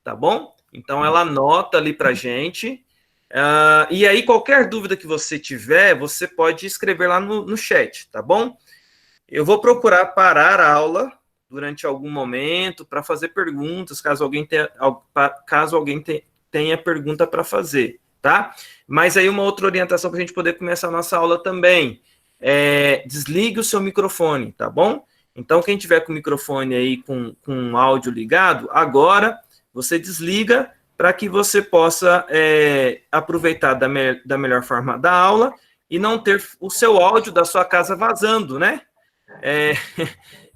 tá bom? Então, ela anota ali para a gente. E aí, qualquer dúvida que você tiver, você pode escrever lá no chat, tá bom? Eu vou procurar parar a aula durante algum momento para fazer perguntas, caso alguém tenha pergunta para fazer, tá? Mas aí uma outra orientação para a gente poder começar a nossa aula também. Desligue o seu microfone, tá bom? Então, quem tiver com o microfone aí com o áudio ligado, agora você desliga para que você possa aproveitar da melhor forma da aula e não ter o seu áudio da sua casa vazando, né?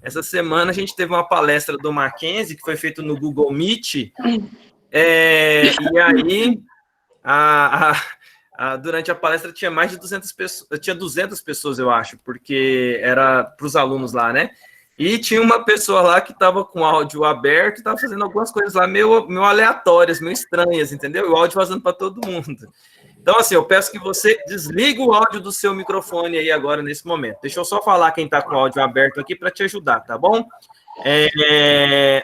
Essa semana a gente teve uma palestra do Mackenzie, que foi feita no Google Meet, e aí durante a palestra tinha mais de 200 pessoas, tinha 200 pessoas, eu acho, porque era para os alunos lá, né? E tinha uma pessoa lá que estava com o áudio aberto e estava fazendo algumas coisas lá meio aleatórias, meio estranhas, entendeu? E o áudio vazando para todo mundo. Então, assim, eu peço que você desligue o áudio do seu microfone aí agora, nesse momento. Deixa eu só falar quem está com o áudio aberto aqui para te ajudar, tá bom?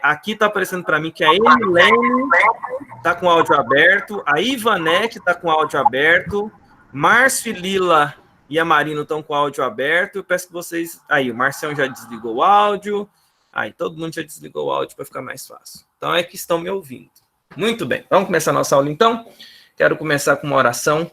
Aqui está aparecendo para mim que a Emilene está com o áudio aberto, a Ivanete está com o áudio aberto, Márcio, Lila e a Marina estão com o áudio aberto. Eu peço que vocês... Aí, o Marcião já desligou o áudio. Aí, todo mundo já desligou o áudio para ficar mais fácil. Então, é que estão me ouvindo. Muito bem. Vamos começar a nossa aula, então? Quero começar com uma oração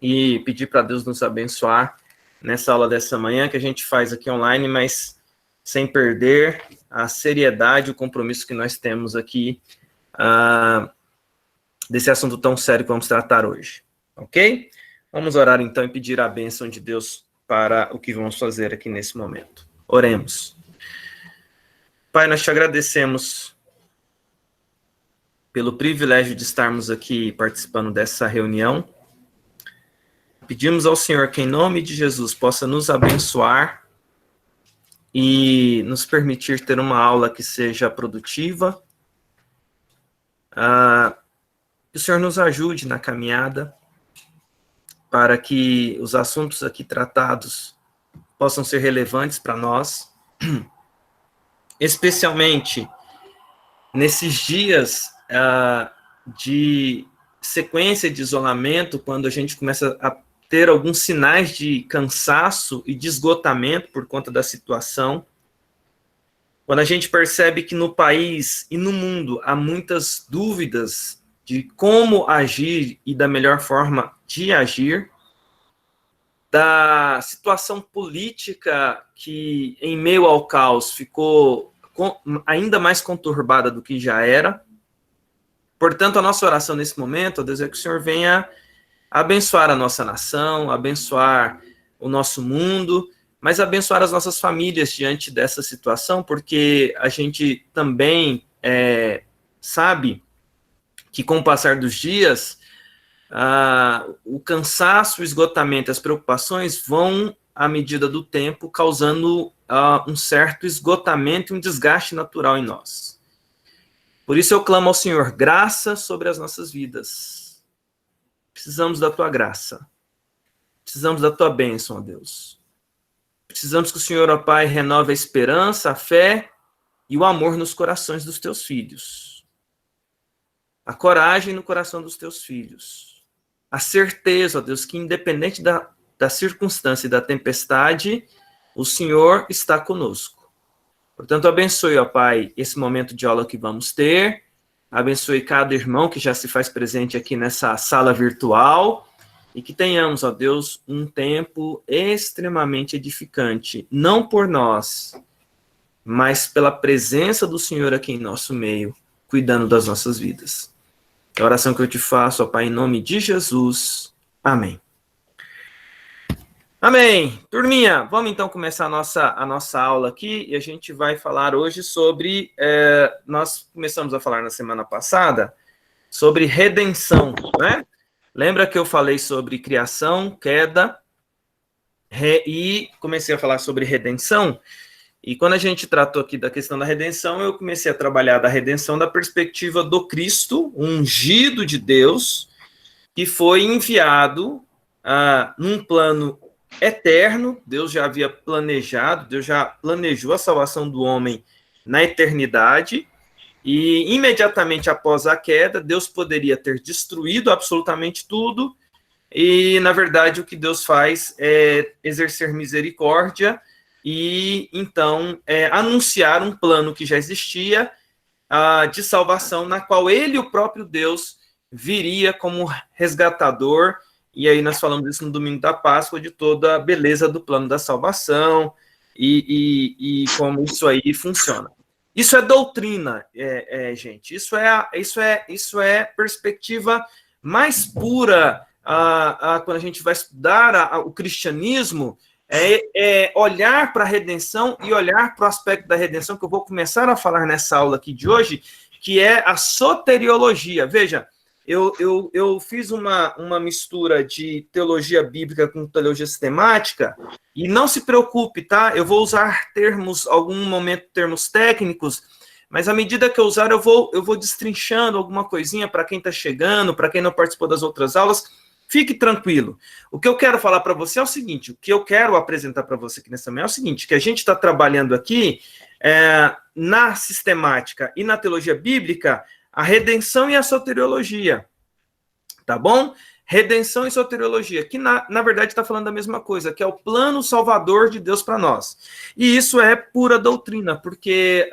e pedir para Deus nos abençoar nessa aula dessa manhã, que a gente faz aqui online, mas sem perder a seriedade, o compromisso que nós temos aqui desse assunto tão sério que vamos tratar hoje. Ok? Vamos orar então e pedir a bênção de Deus para o que vamos fazer aqui nesse momento. Oremos. Pai, nós te agradecemos pelo privilégio de estarmos aqui participando dessa reunião. Pedimos ao Senhor que, em nome de Jesus, possa nos abençoar e nos permitir ter uma aula que seja produtiva. Que o Senhor nos ajude na caminhada para que os assuntos aqui tratados possam ser relevantes para nós, especialmente nesses dias de sequência de isolamento, quando a gente começa a ter alguns sinais de cansaço e de esgotamento por conta da situação, quando a gente percebe que no país e no mundo há muitas dúvidas de como agir e da melhor forma de agir, da situação política que, em meio ao caos, ficou ainda mais conturbada do que já era. Portanto, a nossa oração nesse momento, ó Deus, é que o Senhor venha abençoar a nossa nação, abençoar o nosso mundo, mas abençoar as nossas famílias diante dessa situação, porque a gente também sabe que, com o passar dos dias, o cansaço, o esgotamento, as preocupações vão, à medida do tempo, causando um certo esgotamento e um desgaste natural em nós. Por isso eu clamo ao Senhor, graça sobre as nossas vidas. Precisamos da tua graça. Precisamos da tua bênção, ó Deus. Precisamos que o Senhor, ó Pai, renove a esperança, a fé e o amor nos corações dos teus filhos. A coragem no coração dos teus filhos. A certeza, ó Deus, que independente da circunstância e da tempestade, o Senhor está conosco. Portanto, abençoe, ó Pai, esse momento de aula que vamos ter. Abençoe cada irmão que já se faz presente aqui nessa sala virtual. E que tenhamos, ó Deus, um tempo extremamente edificante. Não por nós, mas pela presença do Senhor aqui em nosso meio, cuidando das nossas vidas. É a oração que eu te faço, ó Pai, em nome de Jesus. Amém. Amém. Turminha, vamos então começar a nossa aula aqui, e a gente vai falar hoje sobre, nós começamos a falar na semana passada, sobre redenção, né? Lembra que eu falei sobre criação, queda, e comecei a falar sobre redenção? E quando a gente tratou aqui da questão da redenção, eu comecei a trabalhar da redenção da perspectiva do Cristo, ungido de Deus, que foi enviado num plano eterno. Deus já havia planejado, Deus já planejou a salvação do homem na eternidade, E imediatamente após a queda, Deus poderia ter destruído absolutamente tudo, e na verdade o que Deus faz é exercer misericórdia e então anunciar um plano que já existia de salvação, na qual ele, o próprio Deus, viria como resgatador. E aí nós falamos isso no domingo da Páscoa, de toda a beleza do plano da salvação e como isso aí funciona. Isso é doutrina, gente. Isso é perspectiva mais pura quando a gente vai estudar o cristianismo, olhar para a redenção e olhar para o aspecto da redenção, que eu vou começar a falar nessa aula aqui de hoje, que é a soteriologia. Veja, eu fiz uma mistura de teologia bíblica com teologia sistemática, e não se preocupe, tá? Eu vou usar algum momento, termos técnicos, mas à medida que eu usar, eu vou destrinchando alguma coisinha para quem está chegando, para quem não participou das outras aulas. Fique tranquilo. O que eu quero falar para você é o seguinte, o que eu quero apresentar para você aqui nessa manhã é o seguinte, que a gente está trabalhando aqui na sistemática e na teologia bíblica, a redenção e a soteriologia, tá bom? Redenção e soteriologia, que na verdade está falando da mesma coisa, que é o plano salvador de Deus para nós. E isso é pura doutrina, porque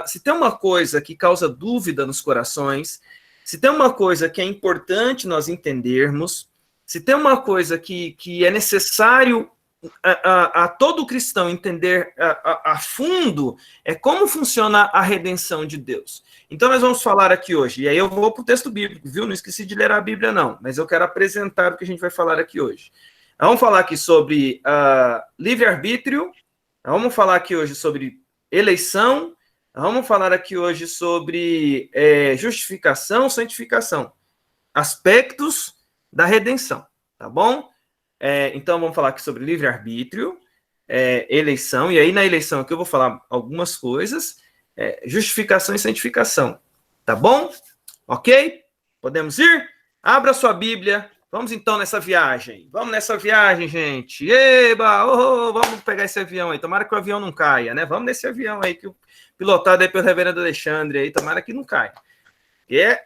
se tem uma coisa que causa dúvida nos corações, se tem uma coisa que é importante nós entendermos, se tem uma coisa que é necessário a todo cristão entender a fundo, é como funciona a redenção de Deus. Então nós vamos falar aqui hoje, e aí eu vou para o texto bíblico, viu? Não esqueci de ler a Bíblia não, mas eu quero apresentar o que a gente vai falar aqui hoje. Vamos falar aqui sobre livre-arbítrio, vamos falar aqui hoje sobre eleição, vamos falar aqui hoje sobre justificação, santificação, aspectos da redenção, tá bom? Então, vamos falar aqui sobre livre-arbítrio, eleição, e aí na eleição aqui eu vou falar algumas coisas, justificação e santificação, tá bom? Ok? Podemos ir? Abra sua Bíblia, vamos então nessa viagem. Vamos nessa viagem, gente. Eba! Vamos pegar esse avião aí, tomara que o avião não caia, né? Vamos nesse avião aí, pilotado aí pelo reverendo Alexandre aí, tomara que não caia.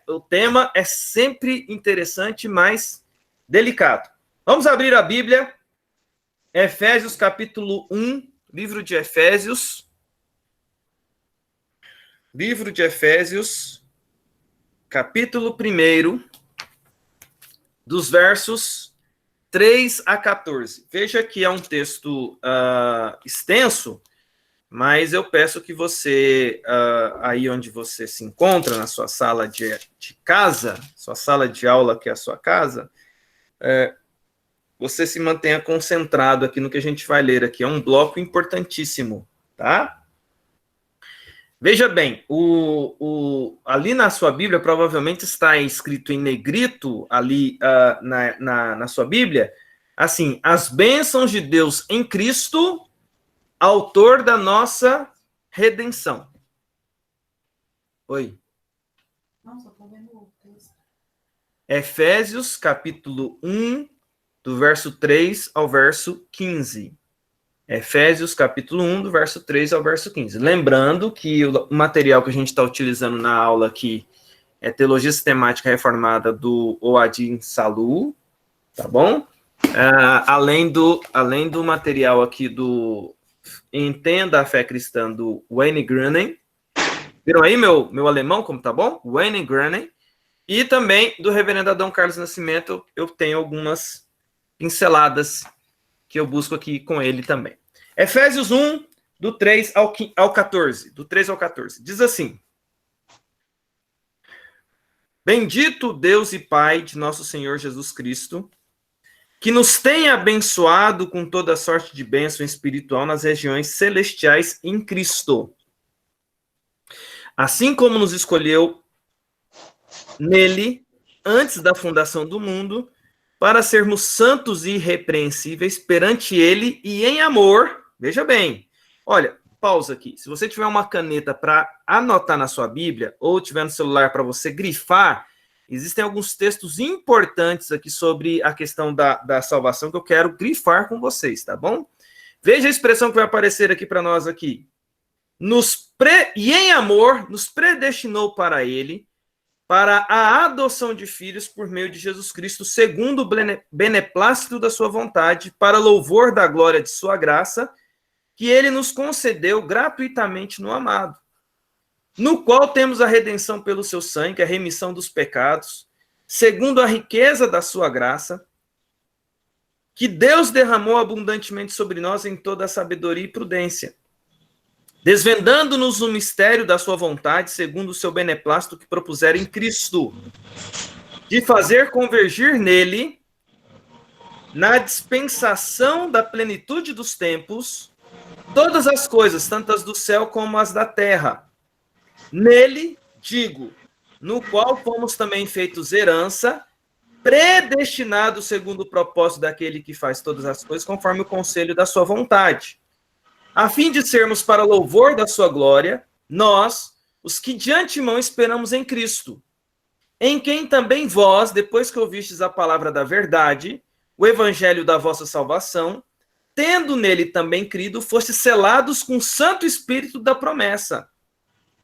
O tema é sempre interessante, mas delicado. Vamos abrir a Bíblia, Efésios capítulo 1, livro de Efésios, capítulo 1, dos versos 3 a 14. Veja que é um texto extenso, mas eu peço que você, aí onde você se encontra, na sua sala de casa, sua sala de aula que é a sua casa, você se mantenha concentrado aqui no que a gente vai ler aqui. É um bloco importantíssimo, tá? Veja bem, ali na sua Bíblia, provavelmente está escrito em negrito, ali na sua Bíblia, assim, as bênçãos de Deus em Cristo, autor da nossa redenção. Oi. Não, só tô vendo o texto. Efésios, capítulo 1, do verso 3 ao verso 15. Efésios, capítulo 1, do verso 3 ao verso 15. Lembrando que o material que a gente está utilizando na aula aqui é Teologia Sistemática Reformada do Oadin Salu, tá bom? Além do material aqui do Entenda a Fé Cristã, do Wayne Grudem. Viram aí meu alemão, como tá bom? Wayne Grudem. E também do reverendo Adão Carlos Nascimento, eu tenho algumas pinceladas que eu busco aqui com ele também. Efésios 1, do 3 ao 14. Do 3 ao 14. Diz assim: Bendito Deus e Pai de nosso Senhor Jesus Cristo, que nos tem abençoado com toda sorte de bênção espiritual nas regiões celestiais em Cristo. Assim como nos escolheu nele, antes da fundação do mundo, para sermos santos e irrepreensíveis perante ele e em amor. Veja bem, olha, pausa aqui. Se você tiver uma caneta para anotar na sua Bíblia, ou tiver no celular para você grifar, existem alguns textos importantes aqui sobre a questão da salvação que eu quero grifar com vocês, tá bom? Veja a expressão que vai aparecer aqui para nós aqui. e em amor nos predestinou para ele, para a adoção de filhos por meio de Jesus Cristo, segundo o beneplácito da sua vontade, para louvor da glória de sua graça, que ele nos concedeu gratuitamente no amado, no qual temos a redenção pelo seu sangue, a remissão dos pecados, segundo a riqueza da sua graça, que Deus derramou abundantemente sobre nós em toda a sabedoria e prudência, desvendando-nos o mistério da sua vontade, segundo o seu beneplácito que propusera em Cristo, de fazer convergir nele, na dispensação da plenitude dos tempos, todas as coisas, tanto as do céu como as da terra. Nele, digo, no qual fomos também feitos herança, predestinados segundo o propósito daquele que faz todas as coisas, conforme o conselho da sua vontade, a fim de sermos para louvor da sua glória, nós, os que de antemão esperamos em Cristo, em quem também vós, depois que ouvistes a palavra da verdade, o evangelho da vossa salvação, tendo nele também crido, fostes selados com o Santo Espírito da promessa,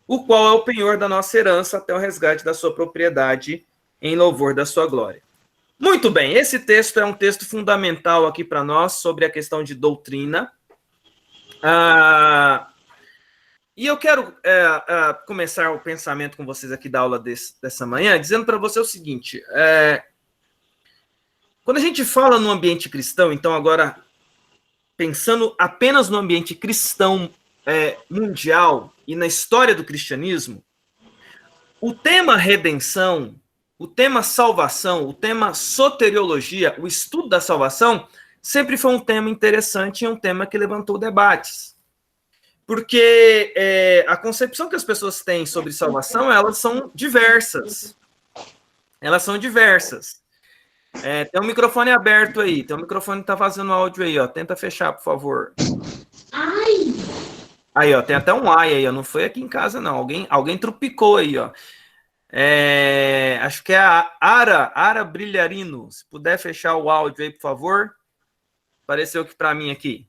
o qual é o penhor da nossa herança até o resgate da sua propriedade, em louvor da sua glória. Muito bem, esse texto é um texto fundamental aqui para nós sobre a questão de doutrina. E eu quero começar o pensamento com vocês aqui da aula dessa manhã, dizendo para você o seguinte, quando a gente fala no ambiente cristão, então agora pensando apenas no ambiente cristão mundial e na história do cristianismo, o tema redenção, o tema salvação, o tema soteriologia, o estudo da salvação, sempre foi um tema interessante e um tema que levantou debates. Porque a concepção que as pessoas têm sobre salvação, elas são diversas. Elas são diversas. Tem um microfone aberto aí, tem um microfone que tá vazando áudio aí, ó. Tenta fechar, por favor. Ai! Aí, ó, tem até um ai aí, ó. Não foi aqui em casa, não. Alguém trupicou aí, ó. Acho que é a Ara Brilharino. Se puder fechar o áudio aí, por favor. Apareceu aqui para mim aqui.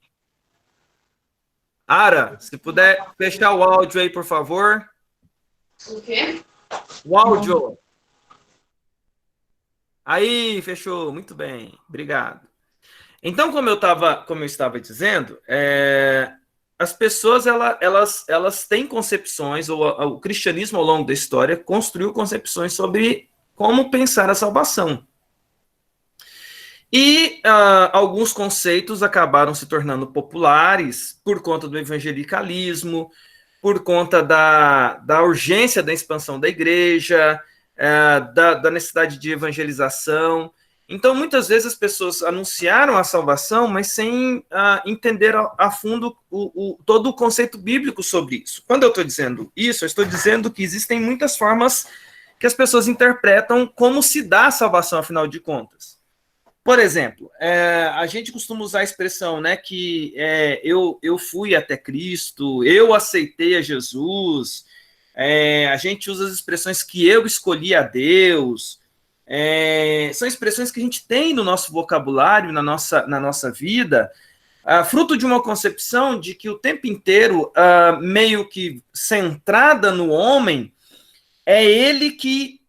Ara, se puder fechar o áudio aí, por favor. O quê? O áudio. Aí, fechou. Muito bem. Obrigado. Então, como eu estava dizendo, as pessoas elas têm concepções, ou o cristianismo ao longo da história construiu concepções sobre como pensar a salvação. E alguns conceitos acabaram se tornando populares por conta do evangelicalismo, por conta da urgência da expansão da igreja, da necessidade de evangelização. Então, muitas vezes as pessoas anunciaram a salvação, mas sem entender a fundo todo o conceito bíblico sobre isso. Quando eu estou dizendo isso, eu estou dizendo que existem muitas formas que as pessoas interpretam como se dá a salvação, afinal de contas. Por exemplo, a gente costuma usar a expressão, né, que eu fui até Cristo, eu aceitei a Jesus, a gente usa as expressões que eu escolhi a Deus, são expressões que a gente tem no nosso vocabulário, na nossa vida, fruto de uma concepção de que o tempo inteiro, meio que centrada no homem, é ele que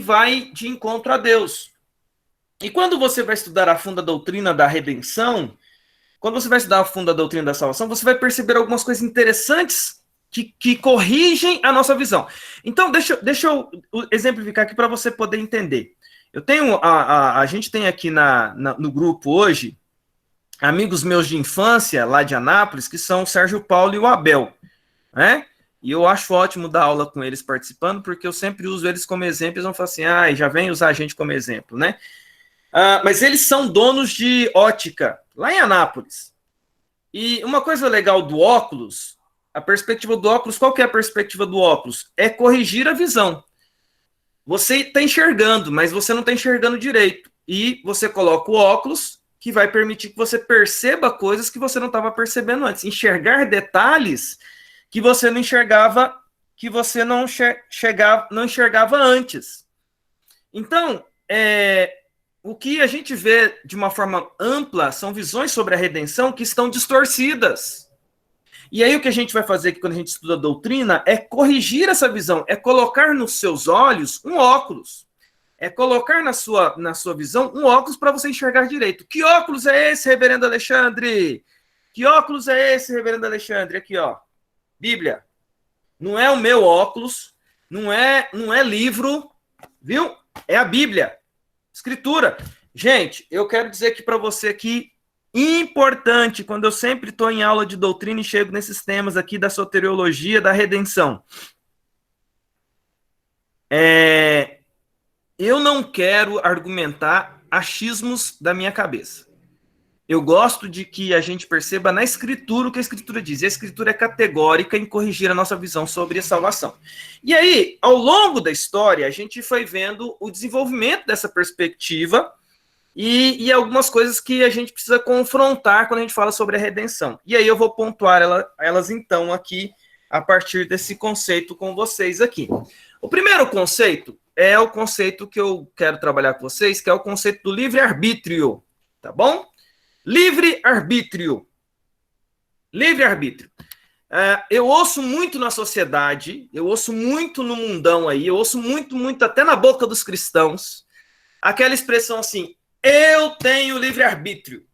vai de encontro a Deus. E quando você vai estudar a fundo a doutrina da redenção, quando você vai estudar a fundo a doutrina da salvação, você vai perceber algumas coisas interessantes que corrigem a nossa visão. Então, deixa eu exemplificar aqui para você poder entender. A gente tem aqui no grupo hoje amigos meus de infância, lá de Anápolis, que são o Sérgio Paulo e o Abel, né? E eu acho ótimo dar aula com eles participando, porque eu sempre uso eles como exemplo, eles vão falar assim, já vem usar a gente como exemplo, né? Mas eles são donos de ótica, lá em Anápolis. E uma coisa legal do óculos, a perspectiva do óculos, qual que é a perspectiva do óculos? É corrigir a visão. Você está enxergando, mas você não está enxergando direito. E você coloca o óculos, que vai permitir que você perceba coisas que você não estava percebendo antes. Enxergar detalhes que você não enxergava, que você não enxergava antes. Então, o que a gente vê de uma forma ampla são visões sobre a redenção que estão distorcidas. E aí o que a gente vai fazer aqui quando a gente estuda a doutrina é corrigir essa visão, é colocar nos seus olhos um óculos. É colocar na sua visão um óculos para você enxergar direito. Que óculos é esse, reverendo Alexandre? Que óculos é esse, reverendo Alexandre? Aqui, ó. Bíblia. Não é o meu óculos, não é livro, viu? É a Bíblia. Escritura. Gente, eu quero dizer aqui para você que importante, quando eu sempre estou em aula de doutrina e chego nesses temas aqui da soteriologia, da redenção. Eu não quero argumentar achismos da minha cabeça. Eu gosto de que a gente perceba na Escritura o que a Escritura diz. E a Escritura é categórica em corrigir a nossa visão sobre a salvação. E aí, ao longo da história, a gente foi vendo o desenvolvimento dessa perspectiva e algumas coisas que a gente precisa confrontar quando a gente fala sobre a redenção. E aí eu vou pontuar elas então aqui, a partir desse conceito com vocês aqui. O primeiro conceito é o conceito que eu quero trabalhar com vocês, que é o conceito do livre-arbítrio, tá bom? Livre-arbítrio. Livre-arbítrio. Eu ouço muito na sociedade, eu ouço muito no mundão aí, eu ouço muito até na boca dos cristãos, aquela expressão assim, eu tenho livre-arbítrio.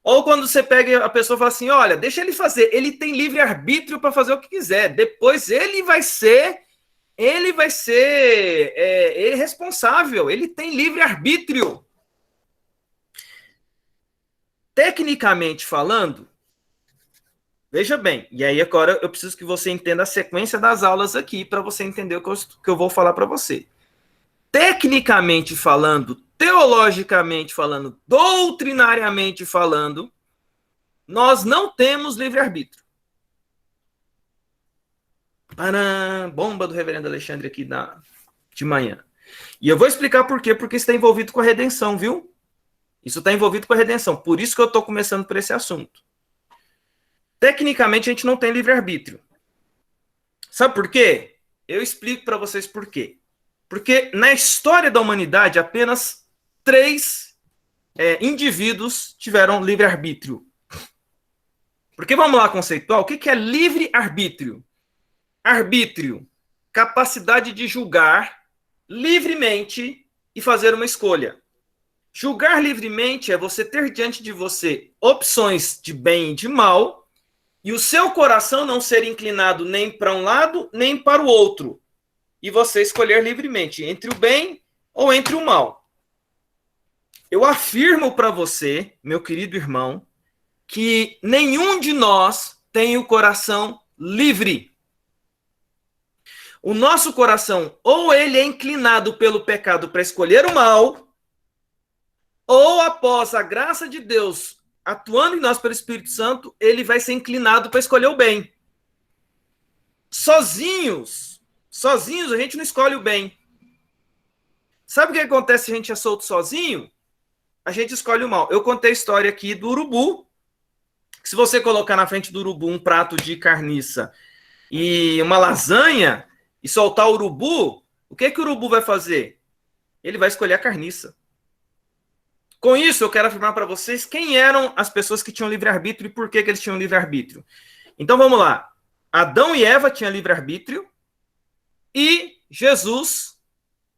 Ou quando você pega a pessoa e fala assim, olha, deixa ele fazer, ele tem livre-arbítrio para fazer o que quiser, depois ele vai ser responsável, ele tem livre-arbítrio. Tecnicamente falando, veja bem, e aí agora eu preciso que você entenda a sequência das aulas aqui, para você entender o que eu vou falar para você. Tecnicamente falando, teologicamente falando, doutrinariamente falando, nós não temos livre-arbítrio. Bomba do reverendo Alexandre aqui de manhã. E eu vou explicar por quê, porque isso está envolvido com a redenção, viu? Isso está envolvido com a redenção. Por isso que eu estou começando por esse assunto. Tecnicamente, a gente não tem livre-arbítrio. Sabe por quê? Eu explico para vocês por quê. Porque na história da humanidade, apenas 3 indivíduos tiveram livre-arbítrio. Porque vamos lá conceituar, o que é livre-arbítrio? Arbítrio, capacidade de julgar livremente e fazer uma escolha. Julgar livremente é você ter diante de você opções de bem e de mal, e o seu coração não ser inclinado nem para um lado, nem para o outro. E você escolher livremente entre o bem ou entre o mal. Eu afirmo para você, meu querido irmão, que nenhum de nós tem o coração livre. O nosso coração, ou ele é inclinado pelo pecado para escolher o mal, ou após a graça de Deus atuando em nós pelo Espírito Santo, ele vai ser inclinado para escolher o bem. Sozinhos a gente não escolhe o bem. Sabe o que acontece se a gente é solto sozinho? A gente escolhe o mal. Eu contei a história aqui do urubu, que se você colocar na frente do urubu um prato de carniça e uma lasanha e soltar o urubu, o que o urubu vai fazer? Ele vai escolher a carniça. Com isso, eu quero afirmar para vocês quem eram as pessoas que tinham livre-arbítrio e por que eles tinham livre-arbítrio. Então, vamos lá. Adão e Eva tinham livre-arbítrio e Jesus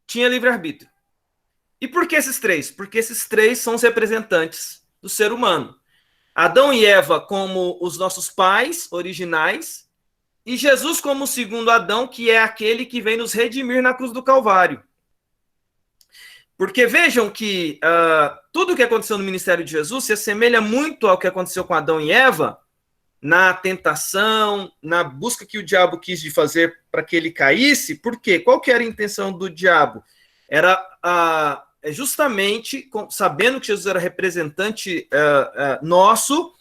tinha livre-arbítrio. E por que esses 3? Porque esses 3 são os representantes do ser humano. Adão e Eva como os nossos pais originais e Jesus como o segundo Adão, que é aquele que vem nos redimir na cruz do Calvário. Porque vejam que tudo o que aconteceu no ministério de Jesus se assemelha muito ao que aconteceu com Adão e Eva, na tentação, na busca que o diabo quis de fazer para que ele caísse. Por quê? Qual que era a intenção do diabo? Era justamente, sabendo que Jesus era representante nosso,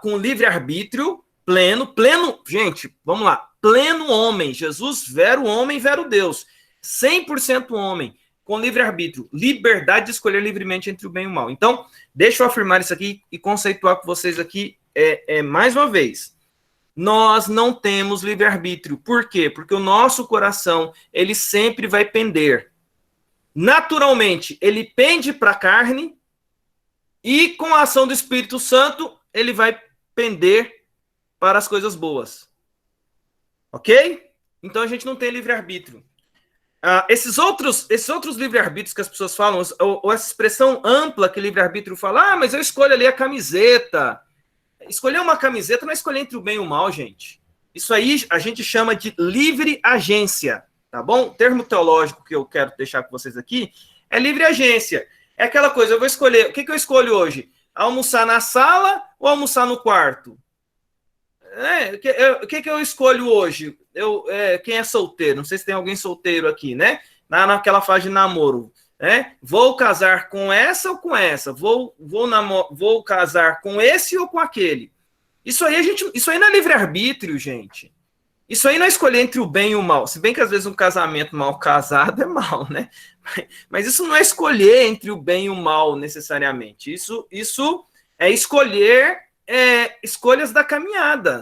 com livre-arbítrio, pleno, gente, vamos lá, pleno homem, Jesus, vero homem, vero Deus, 100% homem, com livre-arbítrio, liberdade de escolher livremente entre o bem e o mal. Então, deixa eu afirmar isso aqui e conceituar com vocês aqui mais uma vez. Nós não temos livre-arbítrio. Por quê? Porque o nosso coração, ele sempre vai pender naturalmente, ele pende para a carne e com a ação do Espírito Santo, ele vai pender para as coisas boas. Ok? Então a gente não tem livre-arbítrio. Esses outros livre-arbítrios que as pessoas falam, ou essa expressão ampla que livre-arbítrio fala, mas eu escolho ali a camiseta. Escolher uma camiseta não é escolher entre o bem e o mal, gente. Isso aí a gente chama de livre agência, tá bom? O termo teológico que eu quero deixar com vocês aqui é livre agência. É aquela coisa, eu vou escolher, o que eu escolho hoje? Almoçar na sala ou almoçar no quarto? O que eu escolho hoje? Quem é solteiro? Não sei se tem alguém solteiro aqui, né? Naquela fase de namoro. Vou casar com essa ou com essa? Vou casar com esse ou com aquele? Isso aí não é livre-arbítrio, gente. Isso aí não é escolher entre o bem e o mal. Se bem que às vezes um casamento mal casado é mal, né? Mas isso não é escolher entre o bem e o mal, necessariamente. Isso é escolher escolhas da caminhada.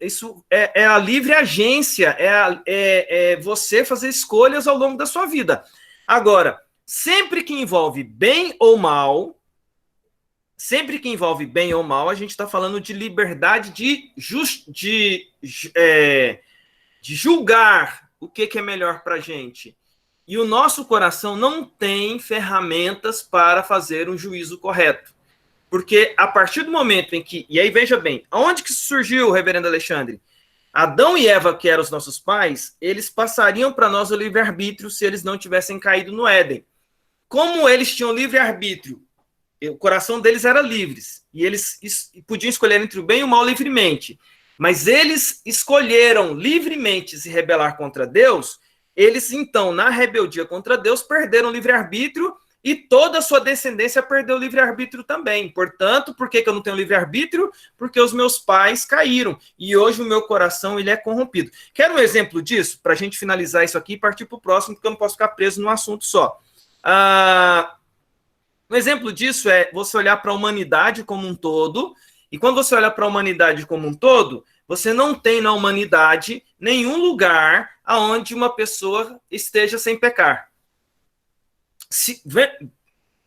Isso é a livre agência, é você fazer escolhas ao longo da sua vida. Agora, sempre que envolve bem ou mal, a gente está falando de liberdade de julgar o que é melhor para a gente. E o nosso coração não tem ferramentas para fazer um juízo correto. Porque a partir do momento em que... E aí, veja bem, onde que surgiu, reverendo Alexandre? Adão e Eva, que eram os nossos pais, eles passariam para nós o livre-arbítrio se eles não tivessem caído no Éden. Como eles tinham livre-arbítrio, o coração deles era livre, e eles podiam escolher entre o bem e o mal livremente. Mas eles escolheram livremente se rebelar contra Deus, eles, então, na rebeldia contra Deus, perderam o livre-arbítrio e toda a sua descendência perdeu o livre-arbítrio também. Portanto, por que eu não tenho livre-arbítrio? Porque os meus pais caíram. E hoje o meu coração ele é corrompido. Quer um exemplo disso? Para a gente finalizar isso aqui e partir para o próximo, porque eu não posso ficar preso num assunto só. Um exemplo disso é você olhar para a humanidade como um todo. E quando você olha para a humanidade como um todo, você não tem na humanidade nenhum lugar onde uma pessoa esteja sem pecar.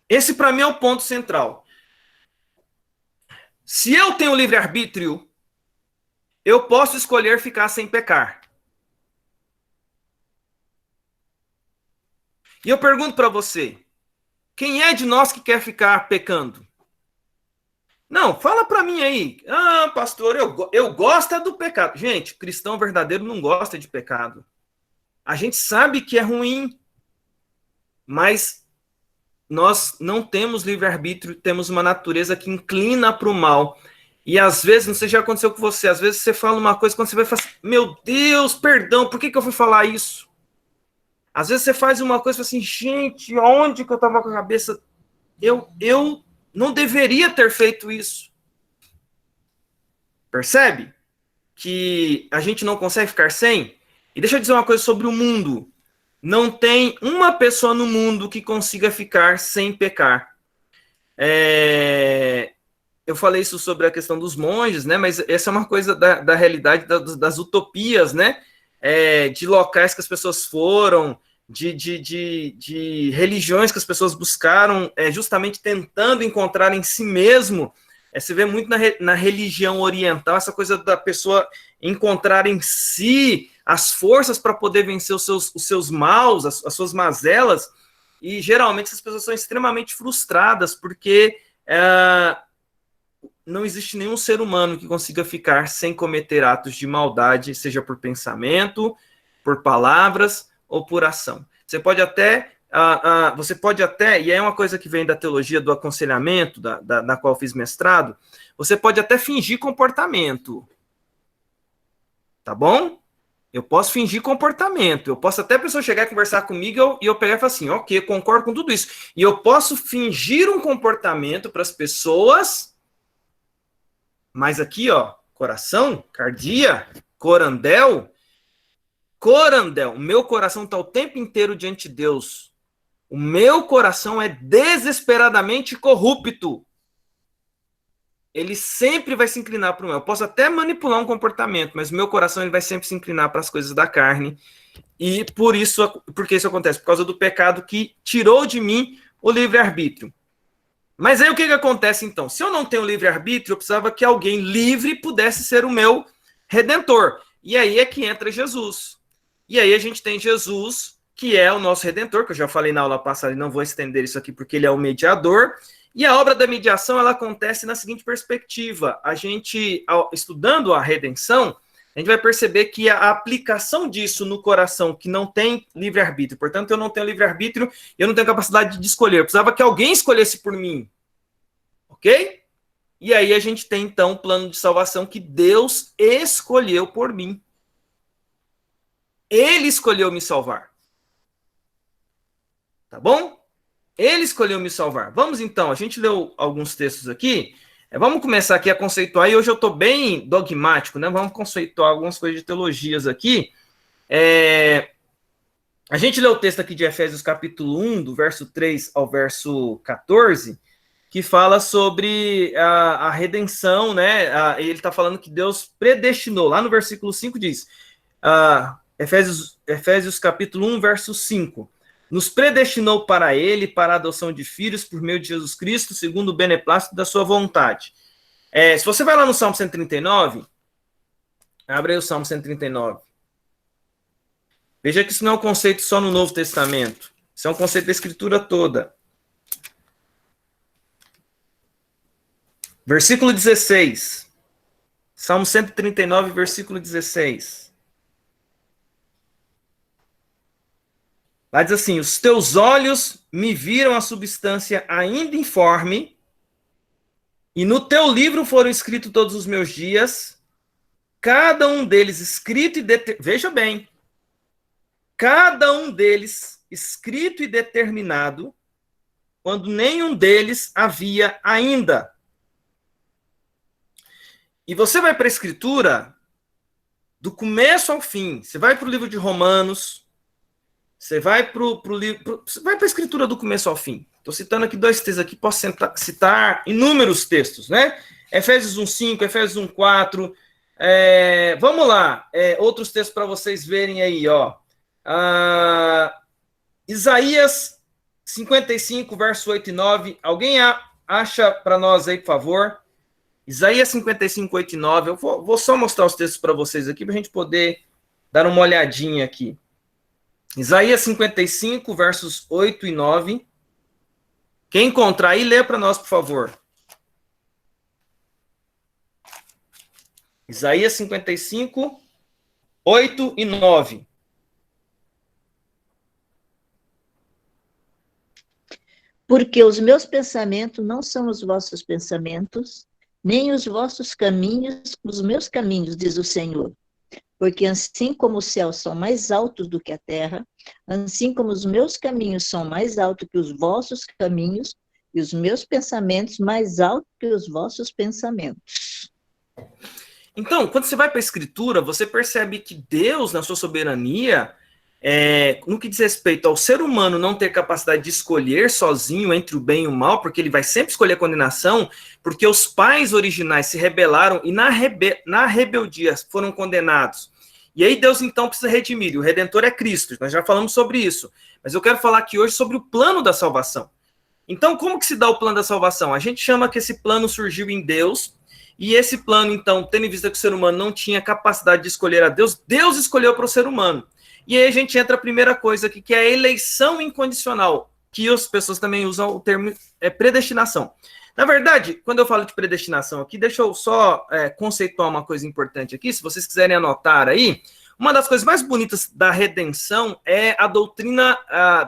Esse, para mim, é o ponto central. Se eu tenho livre-arbítrio, eu posso escolher ficar sem pecar. E eu pergunto para você, quem é de nós que quer ficar pecando? Não, fala para mim aí. Pastor, eu gosto do pecado. Gente, cristão verdadeiro não gosta de pecado. A gente sabe que é ruim, mas nós não temos livre-arbítrio, temos uma natureza que inclina para o mal. E às vezes, não sei se já aconteceu com você, às vezes você fala uma coisa, quando você vai falar assim, meu Deus, perdão, por que eu fui falar isso? Às vezes você faz uma coisa e fala assim, gente, onde que eu estava com a cabeça? Eu não deveria ter feito isso. Percebe? Que a gente não consegue ficar sem? E deixa eu dizer uma coisa sobre o mundo. Não tem uma pessoa no mundo que consiga ficar sem pecar. Eu falei isso sobre a questão dos monges, né? Mas essa é uma coisa da realidade das utopias, né? De locais que as pessoas foram, de religiões que as pessoas buscaram, justamente tentando encontrar em si mesmo. Você vê muito na religião oriental essa coisa da pessoa encontrar em si as forças para poder vencer os seus maus, as suas mazelas, e geralmente essas pessoas são extremamente frustradas, porque não existe nenhum ser humano que consiga ficar sem cometer atos de maldade, seja por pensamento, por palavras ou por ação. Você pode até, e é uma coisa que vem da teologia do aconselhamento, da qual eu fiz mestrado, você pode até fingir comportamento, tá bom? Eu posso fingir comportamento, eu posso até a pessoa chegar e conversar comigo e eu pegar e falar assim, ok, eu concordo com tudo isso. E eu posso fingir um comportamento para as pessoas, mas aqui, ó, coração, cardia, corandel, o meu coração está o tempo inteiro diante de Deus. O meu coração é desesperadamente corrupto. Ele sempre vai se inclinar para o mal. Eu posso até manipular um comportamento, mas o meu coração ele vai sempre se inclinar para as coisas da carne. E porque isso acontece? Por causa do pecado que tirou de mim o livre-arbítrio. Mas aí o que acontece então? Se eu não tenho livre-arbítrio, eu precisava que alguém livre pudesse ser o meu redentor. E aí é que entra Jesus. E aí a gente tem Jesus, que é o nosso redentor, que eu já falei na aula passada e não vou estender isso aqui porque ele é o mediador. E a obra da mediação, ela acontece na seguinte perspectiva. A gente, estudando a redenção, a gente vai perceber que a aplicação disso no coração que não tem livre-arbítrio, portanto, eu não tenho livre-arbítrio, eu não tenho capacidade de escolher, eu precisava que alguém escolhesse por mim, ok? E aí a gente tem, então, um plano de salvação que Deus escolheu por mim. Ele escolheu me salvar. Tá bom? Ele escolheu me salvar. Vamos, então, a gente leu alguns textos aqui, vamos começar aqui a conceituar, e hoje eu estou bem dogmático, né? Vamos conceituar algumas coisas de teologias aqui. A gente leu o texto aqui de Efésios capítulo 1, do verso 3 ao verso 14, que fala sobre a redenção, né? Ele está falando que Deus predestinou. Lá no versículo 5 diz, Efésios capítulo 1, verso 5, nos predestinou para ele, para a adoção de filhos, por meio de Jesus Cristo, segundo o beneplácito da sua vontade. Se você vai lá no Salmo 139, abre aí o Salmo 139. Veja que isso não é um conceito só no Novo Testamento. Isso é um conceito da Escritura toda. Versículo 16. Salmo 139, versículo 16. Lá diz assim, os teus olhos me viram a substância ainda informe, e no teu livro foram escritos todos os meus dias, cada um deles escrito e veja bem, cada um deles escrito e determinado, quando nenhum deles havia ainda. E você vai para a Escritura, do começo ao fim, você vai para o livro de Romanos, você vai para a Escritura do começo ao fim. Estou citando aqui 2 textos aqui, posso citar inúmeros textos, né? Efésios 1:5, Efésios 1:4. Vamos lá, outros textos para vocês verem aí, ó. Isaías 55, verso 8 e 9. Alguém acha para nós aí, por favor? Isaías 55, 8 e 9. Eu vou só mostrar os textos para vocês aqui, para a gente poder dar uma olhadinha aqui. Isaías 55, versos 8 e 9. Quem encontrar aí, lê para nós, por favor. Isaías 55, 8 e 9. Porque os meus pensamentos não são os vossos pensamentos, nem os vossos caminhos, os meus caminhos, diz o Senhor. Porque assim como os céus são mais altos do que a terra, assim como os meus caminhos são mais altos que os vossos caminhos, e os meus pensamentos mais altos que os vossos pensamentos. Então, quando você vai para a Escritura, você percebe que Deus, na sua soberania, no que diz respeito ao ser humano não ter capacidade de escolher sozinho entre o bem e o mal, porque ele vai sempre escolher a condenação, porque os pais originais se rebelaram e na rebeldia foram condenados. E aí Deus, então, precisa redimir. E o Redentor é Cristo. Nós já falamos sobre isso. Mas eu quero falar aqui hoje sobre o plano da salvação. Então, como que se dá o plano da salvação? A gente chama que esse plano surgiu em Deus. E esse plano, então, tendo em vista que o ser humano não tinha capacidade de escolher a Deus, Deus escolheu para o ser humano. E aí a gente entra a primeira coisa aqui, que é a eleição incondicional, que as pessoas também usam o termo predestinação. Na verdade, quando eu falo de predestinação aqui, deixa eu só conceituar uma coisa importante aqui, se vocês quiserem anotar aí, uma das coisas mais bonitas da redenção é a doutrina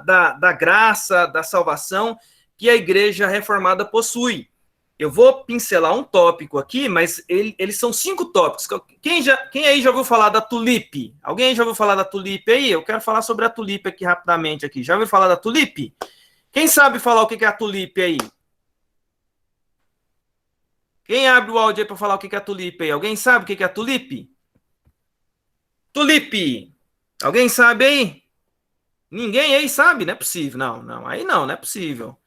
da graça, da salvação, que a igreja reformada possui. Eu vou pincelar um tópico aqui, mas eles são 5 tópicos. Quem aí já ouviu falar da tulipe? Alguém já ouviu falar da tulipe aí? Eu quero falar sobre a tulipe aqui rapidamente. Aqui. Já ouviu falar da tulipe? Quem sabe falar o que é a tulipe aí? Quem abre o áudio aí para falar o que é a tulipe aí? Alguém sabe o que é a tulipe? Tulipe! Alguém sabe aí? Ninguém aí sabe? Não é possível. Não. Aí não é possível.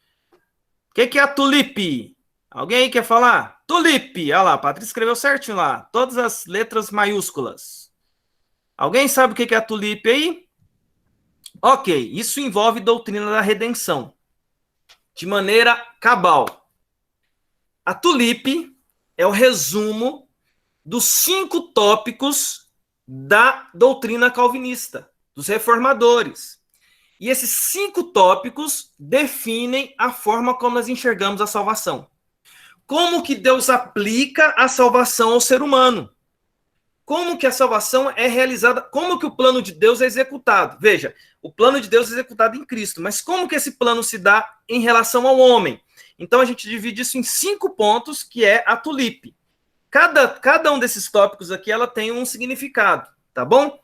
O que é a tulipe? Alguém aí quer falar? Tulipe! Olha lá, a Patrícia escreveu certinho lá. Todas as letras maiúsculas. Alguém sabe o que é a tulipe aí? Ok, isso envolve doutrina da redenção, de maneira cabal. A tulipe é o resumo dos 5 tópicos da doutrina calvinista, dos reformadores. E esses 5 tópicos definem a forma como nós enxergamos a salvação. Como que Deus aplica a salvação ao ser humano? Como que a salvação é realizada? Como que o plano de Deus é executado? Veja, o plano de Deus é executado em Cristo, mas como que esse plano se dá em relação ao homem? Então a gente divide isso em 5 pontos, que é a tulipe. Cada um desses tópicos aqui, ela tem um significado, tá bom?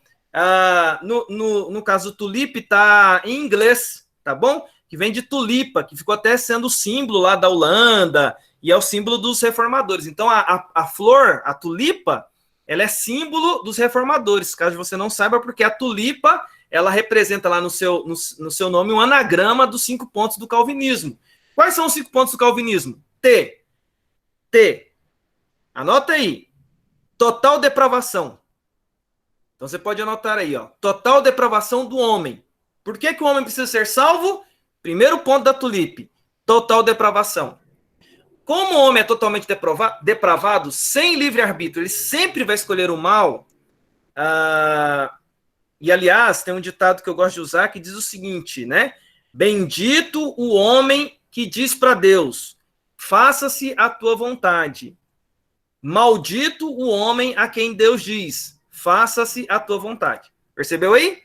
No caso, tulipe está em inglês, tá bom? Que vem de tulipa, que ficou até sendo o símbolo lá da Holanda, e é o símbolo dos reformadores. Então, a flor, a tulipa, ela é símbolo dos reformadores, caso você não saiba, porque a tulipa, ela representa lá no seu nome um anagrama dos 5 pontos do calvinismo. Quais são os 5 pontos do calvinismo? T. Anota aí. Total depravação. Então você pode anotar aí, ó. Total depravação do homem. Por que o homem precisa ser salvo? Primeiro ponto da tulipe. Total depravação. Como o homem é totalmente depravado, sem livre-arbítrio, ele sempre vai escolher o mal. E, aliás, tem um ditado que eu gosto de usar que diz o seguinte, né? Bendito o homem que diz para Deus, faça-se a tua vontade. Maldito o homem a quem Deus diz, faça-se a tua vontade. Percebeu aí?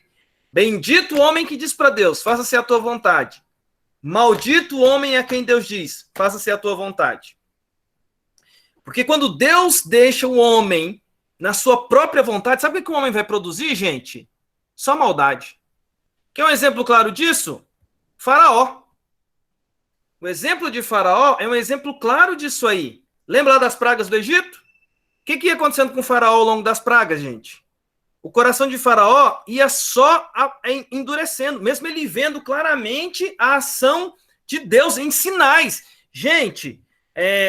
Bendito o homem que diz para Deus, faça-se a tua vontade. Maldito o homem a quem Deus diz, faça-se a tua vontade. Porque quando Deus deixa o homem na sua própria vontade, sabe o que o homem vai produzir, gente? Só maldade. Quer um exemplo claro disso? Faraó. O exemplo de Faraó é um exemplo claro disso aí. Lembra lá das pragas do Egito? O que ia acontecendo com o Faraó ao longo das pragas, gente? O coração de Faraó ia só endurecendo, mesmo ele vendo claramente a ação de Deus em sinais. Gente,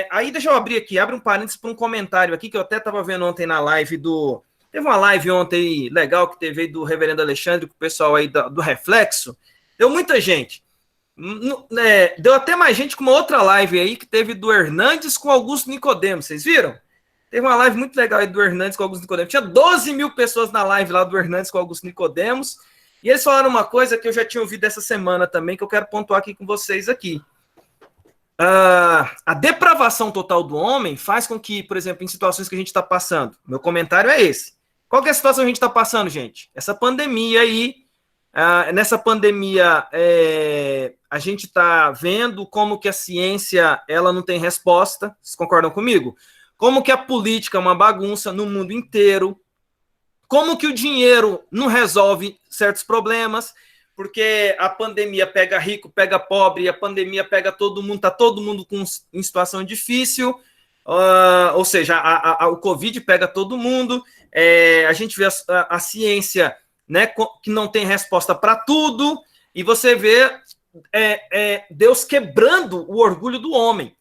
aí deixa eu abrir aqui, abre um parênteses para um comentário aqui, que eu até estava vendo ontem na live do... Teve uma live ontem legal que teve aí do reverendo Alexandre, com o pessoal aí do Reflexo. Deu muita gente. Deu até mais gente com uma outra live aí, que teve do Hernandes com Augusto Nicodemo, vocês viram? Teve uma live muito legal aí do Hernandes com Augusto Nicodemos. Tinha 12 mil pessoas na live lá do Hernandes com Augusto Nicodemos. E eles falaram uma coisa que eu já tinha ouvido essa semana também, que eu quero pontuar aqui com vocês aqui. A depravação total do homem faz com que, por exemplo, em situações que a gente está passando, meu comentário é esse. Qual que é a situação que a gente está passando, gente? Essa pandemia aí, nessa pandemia, a gente está vendo como que a ciência ela não tem resposta. Vocês concordam comigo? Como que a política é uma bagunça no mundo inteiro, como que o dinheiro não resolve certos problemas, porque a pandemia pega rico, pega pobre, a pandemia pega todo mundo, está todo mundo em situação difícil, ou seja, o Covid pega todo mundo, a gente vê a ciência, né, que não tem resposta para tudo, e você vê Deus quebrando o orgulho do homem.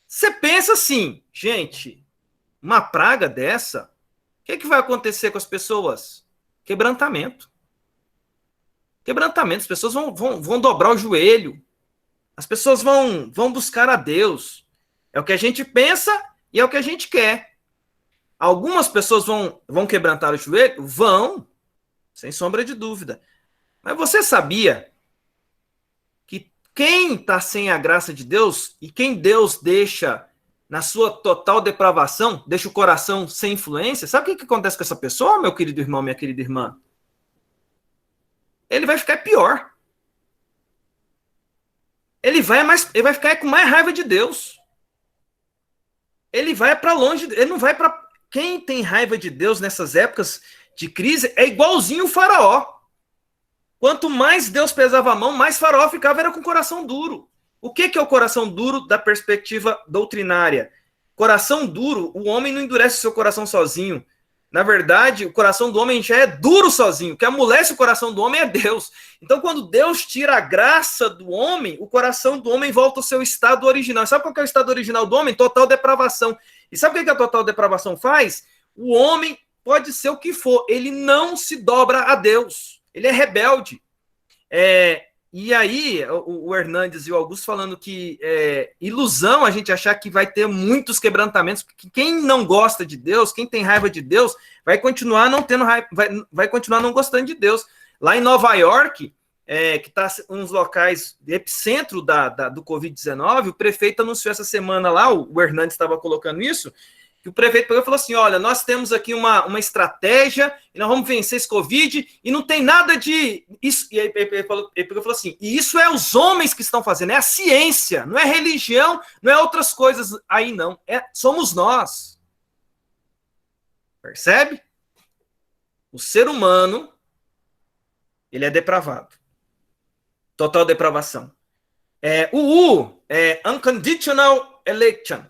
Você pensa assim, gente, uma praga dessa, o que vai acontecer com as pessoas? Quebrantamento. As pessoas vão dobrar o joelho, as pessoas vão buscar a Deus. É o que a gente pensa e é o que a gente quer. Algumas pessoas vão quebrantar o joelho? Vão, sem sombra de dúvida. Mas você sabia que quem está sem a graça de Deus e quem Deus deixa na sua total depravação, deixa o coração sem influência, sabe o que acontece com essa pessoa, meu querido irmão, minha querida irmã? Ele vai ficar pior. Ele vai ficar com mais raiva de Deus. Ele vai para longe, ele não vai para... Quem tem raiva de Deus nessas épocas de crise é igualzinho o Faraó. Quanto mais Deus pesava a mão, mais Faraó ficava era com o coração duro. O que é o coração duro da perspectiva doutrinária? Coração duro, o homem não endurece o seu coração sozinho. Na verdade, o coração do homem já é duro sozinho. O que amolece o coração do homem é Deus. Então, quando Deus tira a graça do homem, o coração do homem volta ao seu estado original. Sabe qual que é o estado original do homem? Total depravação. E sabe o que a total depravação faz? O homem pode ser o que for, ele não se dobra a Deus. Ele é rebelde. E aí, o Hernandes e o Augusto falando que ilusão a gente achar que vai ter muitos quebrantamentos, porque quem não gosta de Deus, quem tem raiva de Deus, vai continuar não tendo raiva, vai continuar não gostando de Deus. Lá em Nova York, que está uns locais epicentro do Covid-19, o prefeito anunciou essa semana lá, o Hernandes estava colocando isso, que o prefeito pegou e falou assim, olha, nós temos aqui uma estratégia, e nós vamos vencer esse Covid, e não tem nada de... Isso, e aí ele pegou e falou assim, e isso é os homens que estão fazendo, é a ciência, não é religião, não é outras coisas aí não, somos nós. Percebe? O ser humano, ele é depravado. Total depravação. Unconditional election.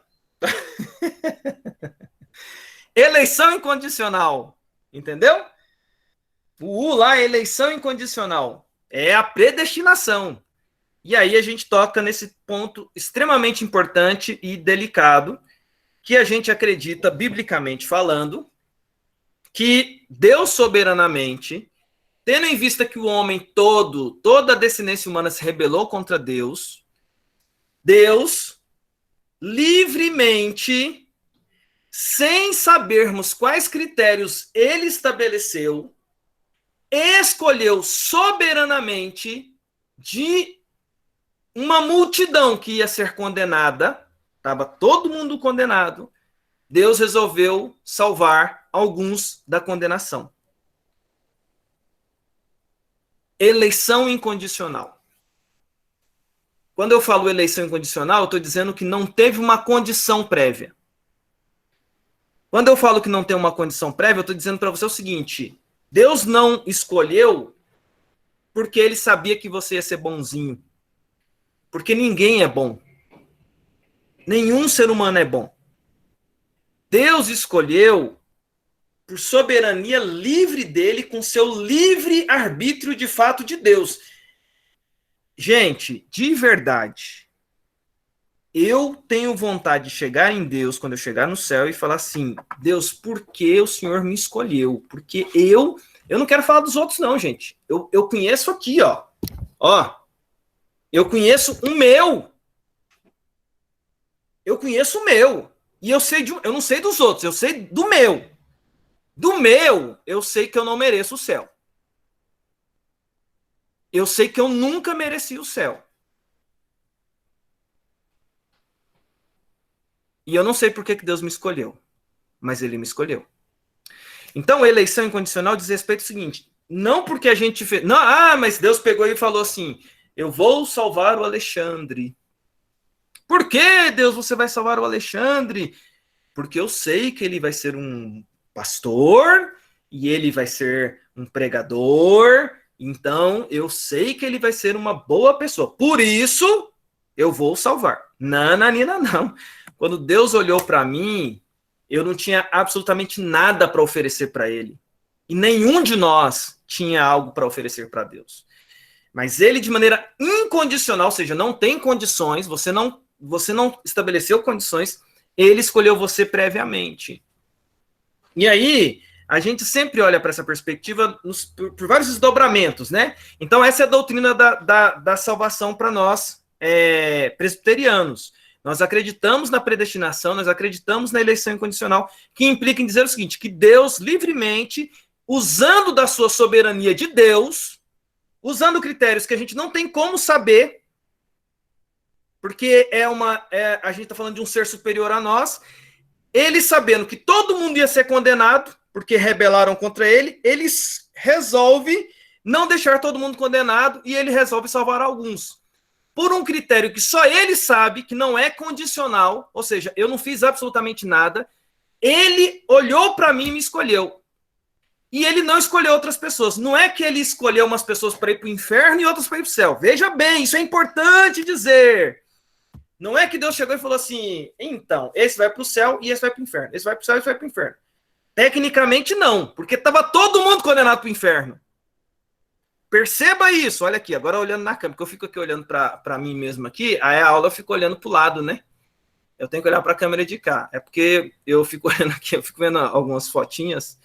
Eleição incondicional, entendeu? O U lá é eleição incondicional, é a predestinação. E aí a gente toca nesse ponto extremamente importante e delicado, que a gente acredita, biblicamente falando, que Deus soberanamente, tendo em vista que o homem toda a descendência humana se rebelou contra Deus, Deus livremente, sem sabermos quais critérios ele estabeleceu, escolheu soberanamente de uma multidão que ia ser condenada, estava todo mundo condenado, Deus resolveu salvar alguns da condenação. Eleição incondicional. Quando eu falo eleição incondicional, eu estou dizendo que não teve uma condição prévia. Quando eu falo que não tem uma condição prévia, eu estou dizendo para você o seguinte, Deus não escolheu porque ele sabia que você ia ser bonzinho. Porque ninguém é bom. Nenhum ser humano é bom. Deus escolheu por soberania livre dele, com seu livre arbítrio de fato de Deus. Gente, de verdade, eu tenho vontade de chegar em Deus, quando eu chegar no céu, e falar assim, Deus, por que o Senhor me escolheu? Porque eu não quero falar dos outros não, gente. Eu conheço aqui, ó. Eu conheço o meu. Eu conheço o meu. E eu não sei dos outros, eu sei do meu. Do meu, eu sei que eu não mereço o céu. Eu sei que eu nunca mereci o céu. E eu não sei por que Deus me escolheu, mas ele me escolheu. Então, a eleição incondicional diz respeito ao seguinte, não porque a gente fez... Não, mas Deus pegou e falou assim, eu vou salvar o Alexandre. Por que, Deus, você vai salvar o Alexandre? Porque eu sei que ele vai ser um pastor, e ele vai ser um pregador, então eu sei que ele vai ser uma boa pessoa. Por isso, eu vou salvar. Nananina, não. Quando Deus olhou para mim, eu não tinha absolutamente nada para oferecer para ele. E nenhum de nós tinha algo para oferecer para Deus. Mas ele, de maneira incondicional, ou seja, não tem condições, você não estabeleceu condições, ele escolheu você previamente. E aí, a gente sempre olha para essa perspectiva por vários desdobramentos, né? Então, essa é a doutrina da salvação para nós, presbiterianos. Nós acreditamos na predestinação, nós acreditamos na eleição incondicional, que implica em dizer o seguinte, que Deus livremente, usando da sua soberania de Deus, usando critérios que a gente não tem como saber, porque a gente está falando de um ser superior a nós, ele sabendo que todo mundo ia ser condenado, porque rebelaram contra ele, ele resolve não deixar todo mundo condenado e ele resolve salvar alguns. Por um critério que só ele sabe, que não é condicional, ou seja, eu não fiz absolutamente nada, ele olhou para mim e me escolheu. E ele não escolheu outras pessoas. Não é que ele escolheu umas pessoas para ir para o inferno e outras para ir para o céu. Veja bem, isso é importante dizer. Não é que Deus chegou e falou assim, então, esse vai para o céu e esse vai para o inferno. Esse vai para o céu e esse vai para o inferno. Tecnicamente não, porque estava todo mundo condenado para o inferno. Perceba isso, olha aqui, agora olhando na câmera, porque eu fico aqui olhando para mim mesmo aqui, aí a aula eu fico olhando para o lado, né? Eu tenho que olhar para a câmera de cá. É porque eu fico olhando aqui, eu fico vendo algumas fotinhas.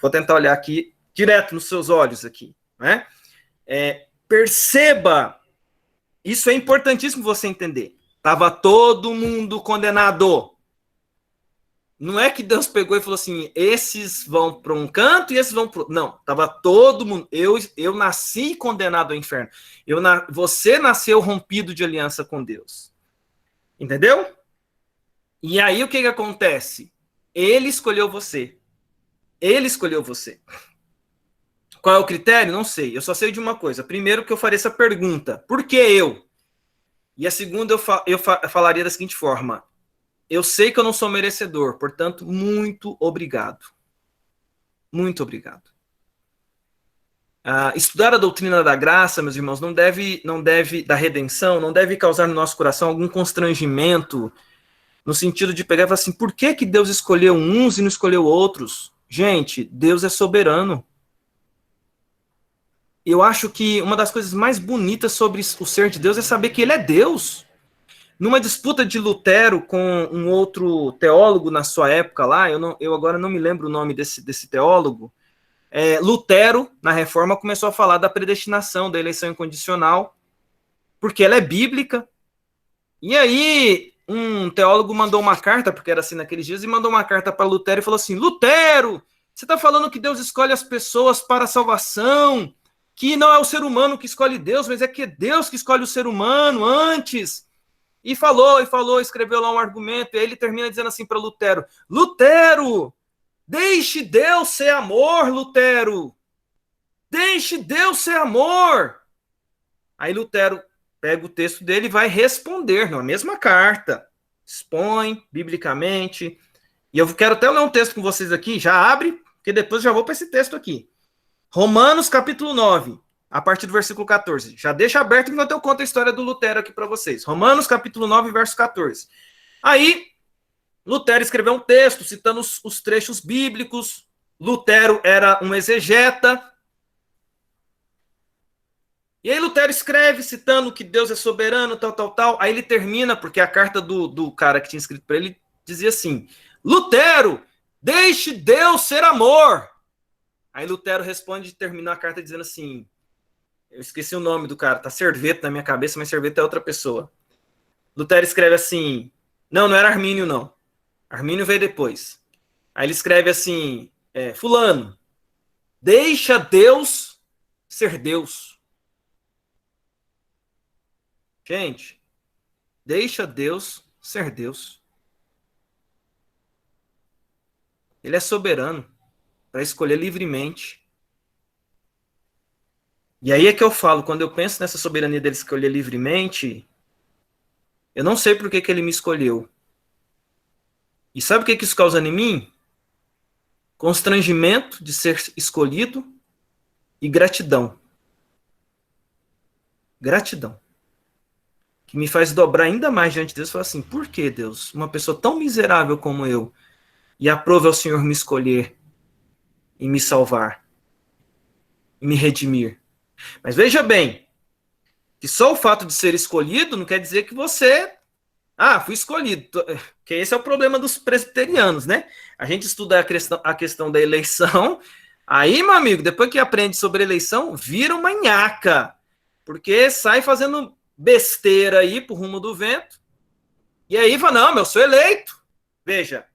Vou tentar olhar aqui, direto nos seus olhos aqui, né? Perceba, isso é importantíssimo você entender. Estava todo mundo condenado. Não é que Deus pegou e falou assim, esses vão para um canto e esses vão para o... Não, estava todo mundo. Eu nasci condenado ao inferno. Você nasceu rompido de aliança com Deus. Entendeu? E aí o que acontece? Ele escolheu você. Ele escolheu você. Qual é o critério? Não sei. Eu só sei de uma coisa. Primeiro que eu farei essa pergunta. Por que eu? E a segunda eu falaria da seguinte forma. Eu sei que eu não sou merecedor, portanto, muito obrigado. Muito obrigado. Estudar a doutrina da graça, meus irmãos, não deve, da redenção, não deve causar no nosso coração algum constrangimento, no sentido de pegar e falar assim, por que Deus escolheu uns e não escolheu outros? Gente, Deus é soberano. Eu acho que uma das coisas mais bonitas sobre o ser de Deus é saber que ele é Deus. Numa disputa de Lutero com um outro teólogo na sua época lá, eu agora não me lembro o nome desse teólogo, Lutero, na Reforma, começou a falar da predestinação, da eleição incondicional, porque ela é bíblica. E aí, um teólogo mandou uma carta, porque era assim naqueles dias, e mandou uma carta para Lutero e falou assim, Lutero, você está falando que Deus escolhe as pessoas para a salvação, que não é o ser humano que escolhe Deus, mas é que é Deus que escolhe o ser humano antes. E falou, escreveu lá um argumento, e aí ele termina dizendo assim para Lutero, Lutero, deixe Deus ser amor, Lutero, deixe Deus ser amor. Aí Lutero pega o texto dele e vai responder na mesma carta, expõe biblicamente, e eu quero até ler um texto com vocês aqui, já abre, porque depois já vou para esse texto aqui. Romanos capítulo 9, a partir do versículo 14. Já deixa aberto enquanto eu conto a história do Lutero aqui para vocês. Romanos capítulo 9, verso 14. Aí, Lutero escreveu um texto citando os trechos bíblicos. Lutero era um exegeta. E aí Lutero escreve citando que Deus é soberano, tal. Aí ele termina, porque a carta do cara que tinha escrito para ele dizia assim, Lutero, deixe Deus ser amor. Aí Lutero responde e termina a carta dizendo assim, eu esqueci o nome do cara, tá Serveto na minha cabeça, mas Serveto é outra pessoa. Lutero escreve assim, não era Armínio não, Armínio veio depois. Aí ele escreve assim, fulano, deixa Deus ser Deus. Gente, deixa Deus ser Deus. Ele é soberano para escolher livremente. E aí é que eu falo, quando eu penso nessa soberania dele escolher livremente, eu não sei por que ele me escolheu. E sabe o que isso causa em mim? Constrangimento de ser escolhido e gratidão. Gratidão. Que me faz dobrar ainda mais diante de Deus e falar assim, por que Deus, uma pessoa tão miserável como eu, e aprove ao Senhor me escolher e me salvar, e me redimir? Mas veja bem, que só o fato de ser escolhido não quer dizer que você... fui escolhido. Que esse é o problema dos presbiterianos, né? A gente estuda a questão da eleição, aí, meu amigo, depois que aprende sobre eleição, vira uma nhaca, porque sai fazendo besteira aí pro rumo do vento, e aí fala, não, eu sou eleito. Veja,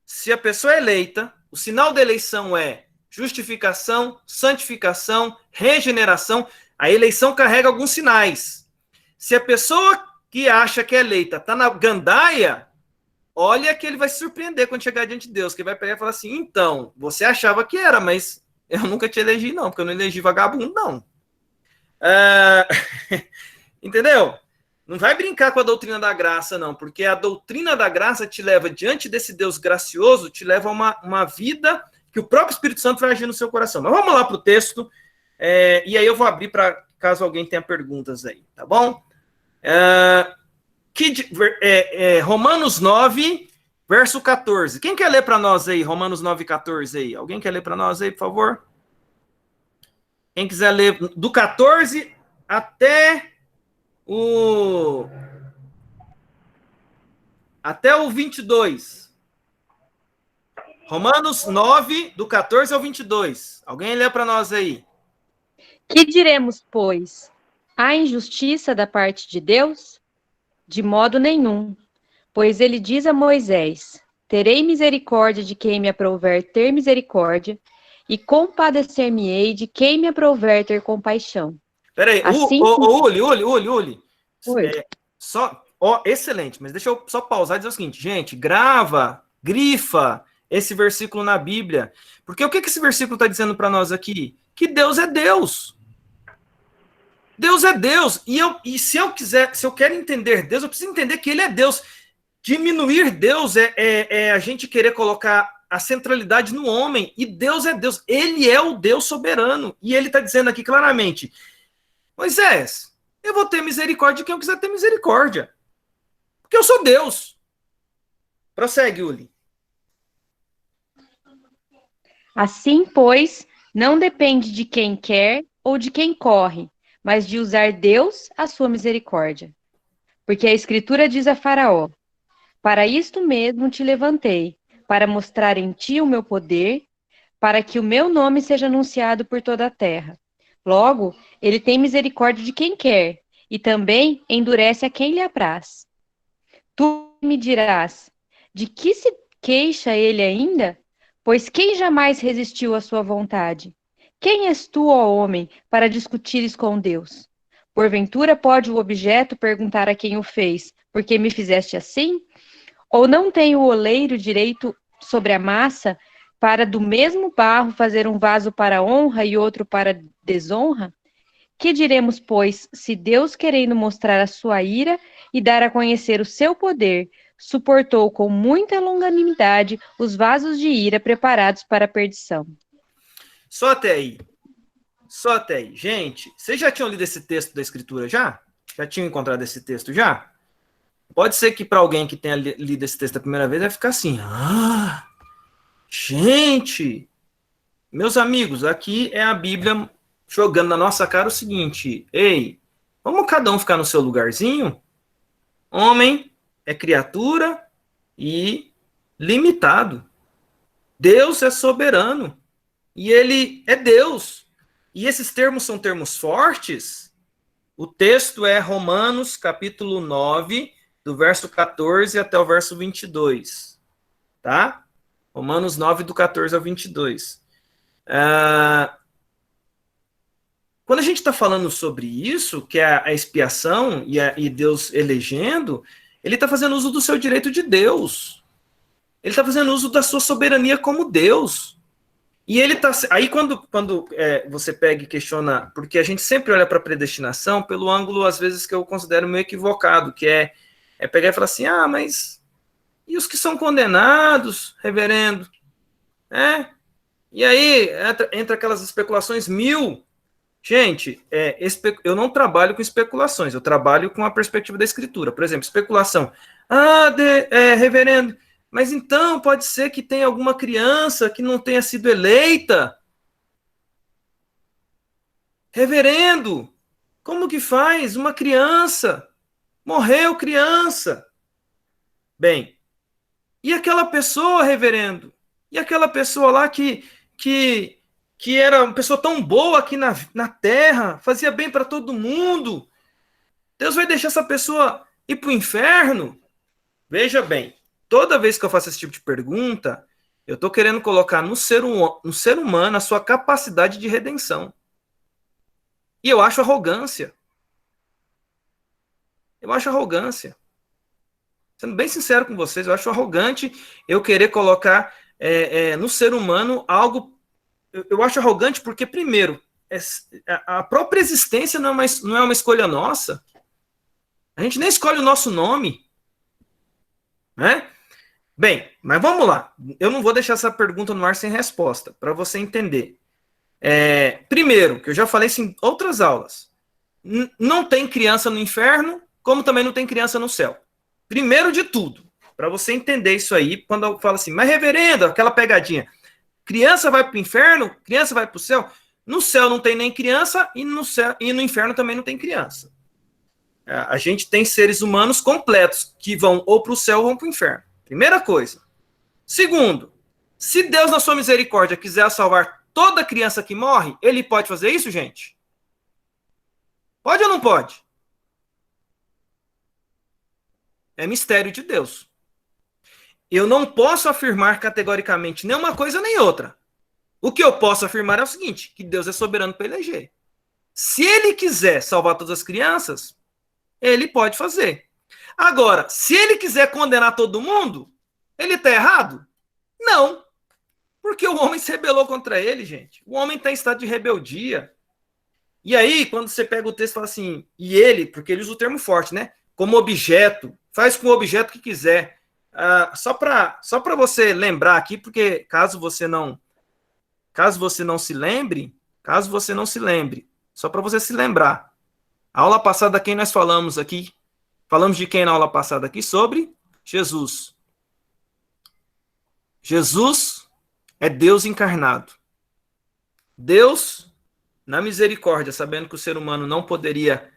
se a pessoa é eleita, o sinal da eleição é justificação, santificação, regeneração. A eleição carrega alguns sinais. Se a pessoa que acha que é eleita está na gandaia, olha que ele vai se surpreender quando chegar diante de Deus, que vai pegar e falar assim, então, você achava que era, mas eu nunca te elegi não, porque eu não elegi vagabundo não. Entendeu? Não vai brincar com a doutrina da graça não, porque a doutrina da graça te leva diante desse Deus gracioso, te leva a uma vida que o próprio Espírito Santo vai agir no seu coração. Mas vamos lá para o texto, e aí eu vou abrir para caso alguém tenha perguntas aí, tá bom? Romanos 9, verso 14. Quem quer ler para nós aí, Romanos 9, 14 aí? Alguém quer ler para nós aí, por favor? Quem quiser ler do 14 até o 22. Romanos 9, do 14 ao 22. Alguém lê para nós aí? Que diremos, pois? Há injustiça da parte de Deus? De modo nenhum. Pois ele diz a Moisés: terei misericórdia de quem me aprouver ter misericórdia, e compadecer-me-ei de quem me aprouver ter compaixão. Peraí, Assim, Uli. Oi. Excelente, mas deixa eu só pausar e dizer o seguinte, gente, grifa esse versículo na Bíblia, porque o que esse versículo está dizendo para nós aqui? Que Deus é Deus. Deus é Deus, e se eu quero entender Deus, eu preciso entender que Ele é Deus. Diminuir Deus é a gente querer colocar a centralidade no homem, e Deus é Deus, Ele é o Deus soberano, e Ele está dizendo aqui claramente, Moisés, eu vou ter misericórdia de quem eu quiser ter misericórdia, porque eu sou Deus. Prossegue, Uli. Assim, pois, não depende de quem quer ou de quem corre, mas de usar Deus a sua misericórdia. Porque a Escritura diz a Faraó: para isto mesmo te levantei, para mostrar em ti o meu poder, para que o meu nome seja anunciado por toda a terra. Logo, ele tem misericórdia de quem quer, e também endurece a quem lhe apraz. Tu me dirás: de que se queixa ele ainda? Pois quem jamais resistiu à sua vontade? Quem és tu, ó homem, para discutires com Deus? Porventura pode o objeto perguntar a quem o fez: por que me fizeste assim? Ou não tem o oleiro direito sobre a massa, para do mesmo barro fazer um vaso para honra e outro para desonra? Que diremos, pois, se Deus, querendo mostrar a sua ira e dar a conhecer o seu poder, suportou com muita longanimidade os vasos de ira preparados para a perdição? Só até aí. Gente, vocês já tinham lido esse texto da Escritura já? Já tinham encontrado esse texto já? Pode ser que para alguém que tenha lido esse texto a primeira vez vai ficar assim, gente, meus amigos, aqui é a Bíblia jogando na nossa cara o seguinte, ei, vamos cada um ficar no seu lugarzinho? Homem é criatura e limitado. Deus é soberano e ele é Deus. E esses termos são termos fortes. O texto é Romanos, capítulo 9, do verso 14 até o verso 22. Tá? Romanos 9, do 14 ao 22. Quando a gente está falando sobre isso, que é a expiação e Deus elegendo, ele está fazendo uso do seu direito de Deus. Ele está fazendo uso da sua soberania como Deus. E ele está... Aí quando você pega e questiona, porque a gente sempre olha para a predestinação pelo ângulo, às vezes, que eu considero meio equivocado, que é pegar e falar assim, mas e os que são condenados, reverendo? E aí entra aquelas especulações mil. Gente, eu não trabalho com especulações, eu trabalho com a perspectiva da Escritura. Por exemplo, especulação. Reverendo, mas então pode ser que tenha alguma criança que não tenha sido eleita? Reverendo, como que faz? Uma criança, morreu criança. Bem, e aquela pessoa, reverendo? E aquela pessoa lá que era uma pessoa tão boa aqui na terra, fazia bem para todo mundo? Deus vai deixar essa pessoa ir para o inferno? Veja bem, toda vez que eu faço esse tipo de pergunta, eu estou querendo colocar no ser humano a sua capacidade de redenção. E eu acho arrogância. Sendo bem sincero com vocês, eu acho arrogante eu querer colocar no ser humano algo. Eu acho arrogante porque, primeiro, a própria existência não é uma escolha nossa. A gente nem escolhe o nosso nome. Né? Bem, mas vamos lá. Eu não vou deixar essa pergunta no ar sem resposta, para você entender. Primeiro, que eu já falei isso em outras aulas, não tem criança no inferno, como também não tem criança no céu. Primeiro de tudo, para você entender isso aí, quando eu falo assim, mas reverendo, aquela pegadinha, criança vai para o inferno, criança vai para o céu. No céu não tem nem criança e no inferno também não tem criança. A gente tem seres humanos completos que vão ou para o céu ou vão para o inferno. Primeira coisa. Segundo, se Deus, na sua misericórdia, quiser salvar toda criança que morre, ele pode fazer isso, gente? Pode ou não pode? É mistério de Deus. Eu não posso afirmar categoricamente nem uma coisa nem outra. O que eu posso afirmar é o seguinte, que Deus é soberano para eleger. Se ele quiser salvar todas as crianças, ele pode fazer. Agora, se ele quiser condenar todo mundo, ele está errado? Não. Porque o homem se rebelou contra ele, gente. O homem está em estado de rebeldia. E aí, quando você pega o texto e fala assim, e ele, porque ele usa o termo forte, né? Como objeto, faz com o objeto que quiser. Só para você lembrar aqui, porque caso você não se lembre, só para você se lembrar. A aula passada, quem nós falamos aqui? Falamos de quem na aula passada aqui? Sobre Jesus. Jesus é Deus encarnado. Deus, na misericórdia, sabendo que o ser humano não poderia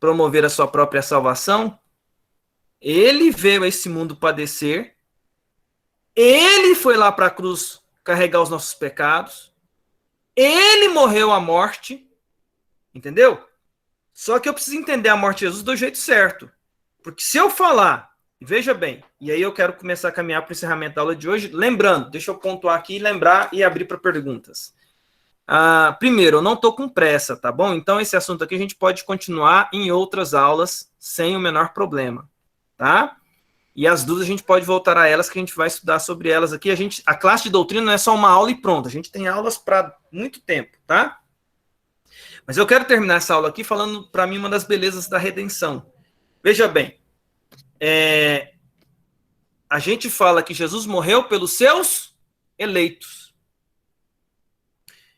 promover a sua própria salvação, ele veio a esse mundo padecer, ele foi lá para a cruz carregar os nossos pecados, ele morreu a morte, entendeu? Só que eu preciso entender a morte de Jesus do jeito certo. Porque se eu falar, veja bem, e aí eu quero começar a caminhar para o encerramento da aula de hoje, lembrando, deixa eu pontuar aqui, lembrar e abrir para perguntas. Primeiro, eu não estou com pressa, tá bom? Então esse assunto aqui a gente pode continuar em outras aulas sem o menor problema, tá? E as dúvidas a gente pode voltar a elas, que a gente vai estudar sobre elas aqui. A classe de doutrina não é só uma aula e pronto. A gente tem aulas para muito tempo, tá? Mas eu quero terminar essa aula aqui falando, para mim, uma das belezas da redenção. Veja bem, a gente fala que Jesus morreu pelos seus eleitos.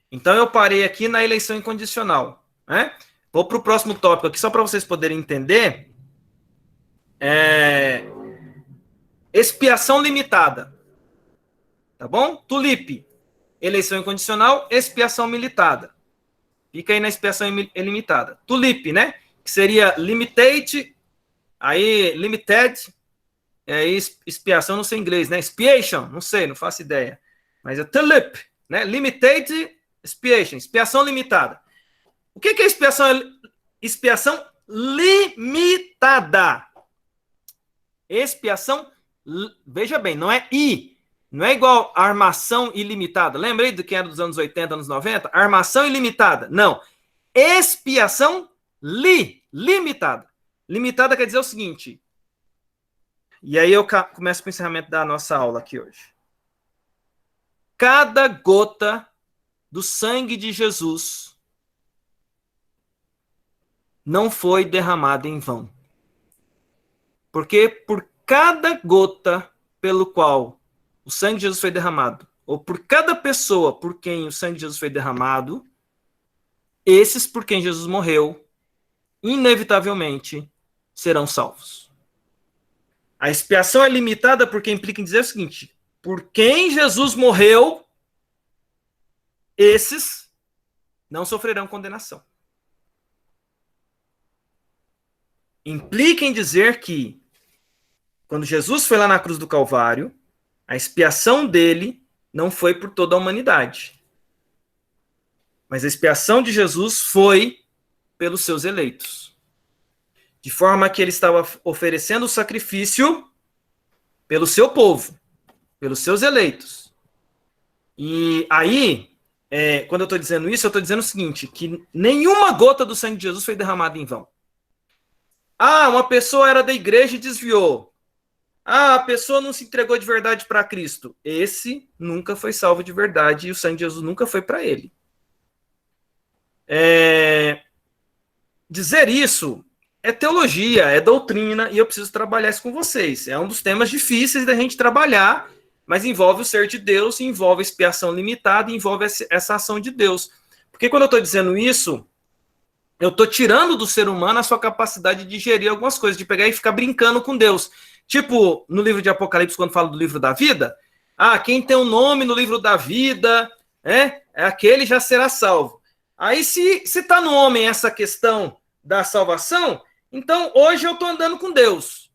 Então eu parei aqui na eleição incondicional, né? Vou para o próximo tópico aqui, só para vocês poderem entender. Expiação limitada. Tá bom? Tulipe. Eleição incondicional, expiação limitada. Fica aí na expiação ilimitada. Tulipe, né? Que seria limited, expiação, não sei em inglês, né? Expiation, não sei, não faço ideia. Mas é tulip, né? Limited expiation, expiação limitada. O que é expiação limitada? Expiação, veja bem, não é não é igual armação ilimitada. Lembra aí do que era dos anos 80, anos 90? Armação ilimitada. Não. Expiação limitada. Limitada quer dizer o seguinte. E aí eu começo com o encerramento da nossa aula aqui hoje. Cada gota do sangue de Jesus não foi derramada em vão. Porque por cada gota pelo qual o sangue de Jesus foi derramado, ou por cada pessoa por quem o sangue de Jesus foi derramado, esses por quem Jesus morreu, inevitavelmente serão salvos. A expiação é limitada porque implica em dizer o seguinte: por quem Jesus morreu, esses não sofrerão condenação. Implica em dizer que quando Jesus foi lá na cruz do Calvário, a expiação dele não foi por toda a humanidade. Mas a expiação de Jesus foi pelos seus eleitos. De forma que ele estava oferecendo o sacrifício pelo seu povo, pelos seus eleitos. E aí, quando eu estou dizendo isso, eu estou dizendo o seguinte, que nenhuma gota do sangue de Jesus foi derramada em vão. Uma pessoa era da igreja e desviou. A pessoa não se entregou de verdade para Cristo. Esse nunca foi salvo de verdade e o sangue de Jesus nunca foi para ele. Dizer isso é teologia, é doutrina, e eu preciso trabalhar isso com vocês. É um dos temas difíceis da gente trabalhar, mas envolve o ser de Deus, envolve a expiação limitada, envolve essa ação de Deus. Porque quando eu estou dizendo isso, eu estou tirando do ser humano a sua capacidade de digerir algumas coisas, de pegar e ficar brincando com Deus. Tipo, no livro de Apocalipse, quando fala do livro da vida, quem tem um nome no livro da vida, aquele já será salvo. Aí, se está no homem essa questão da salvação, então hoje eu estou andando com Deus.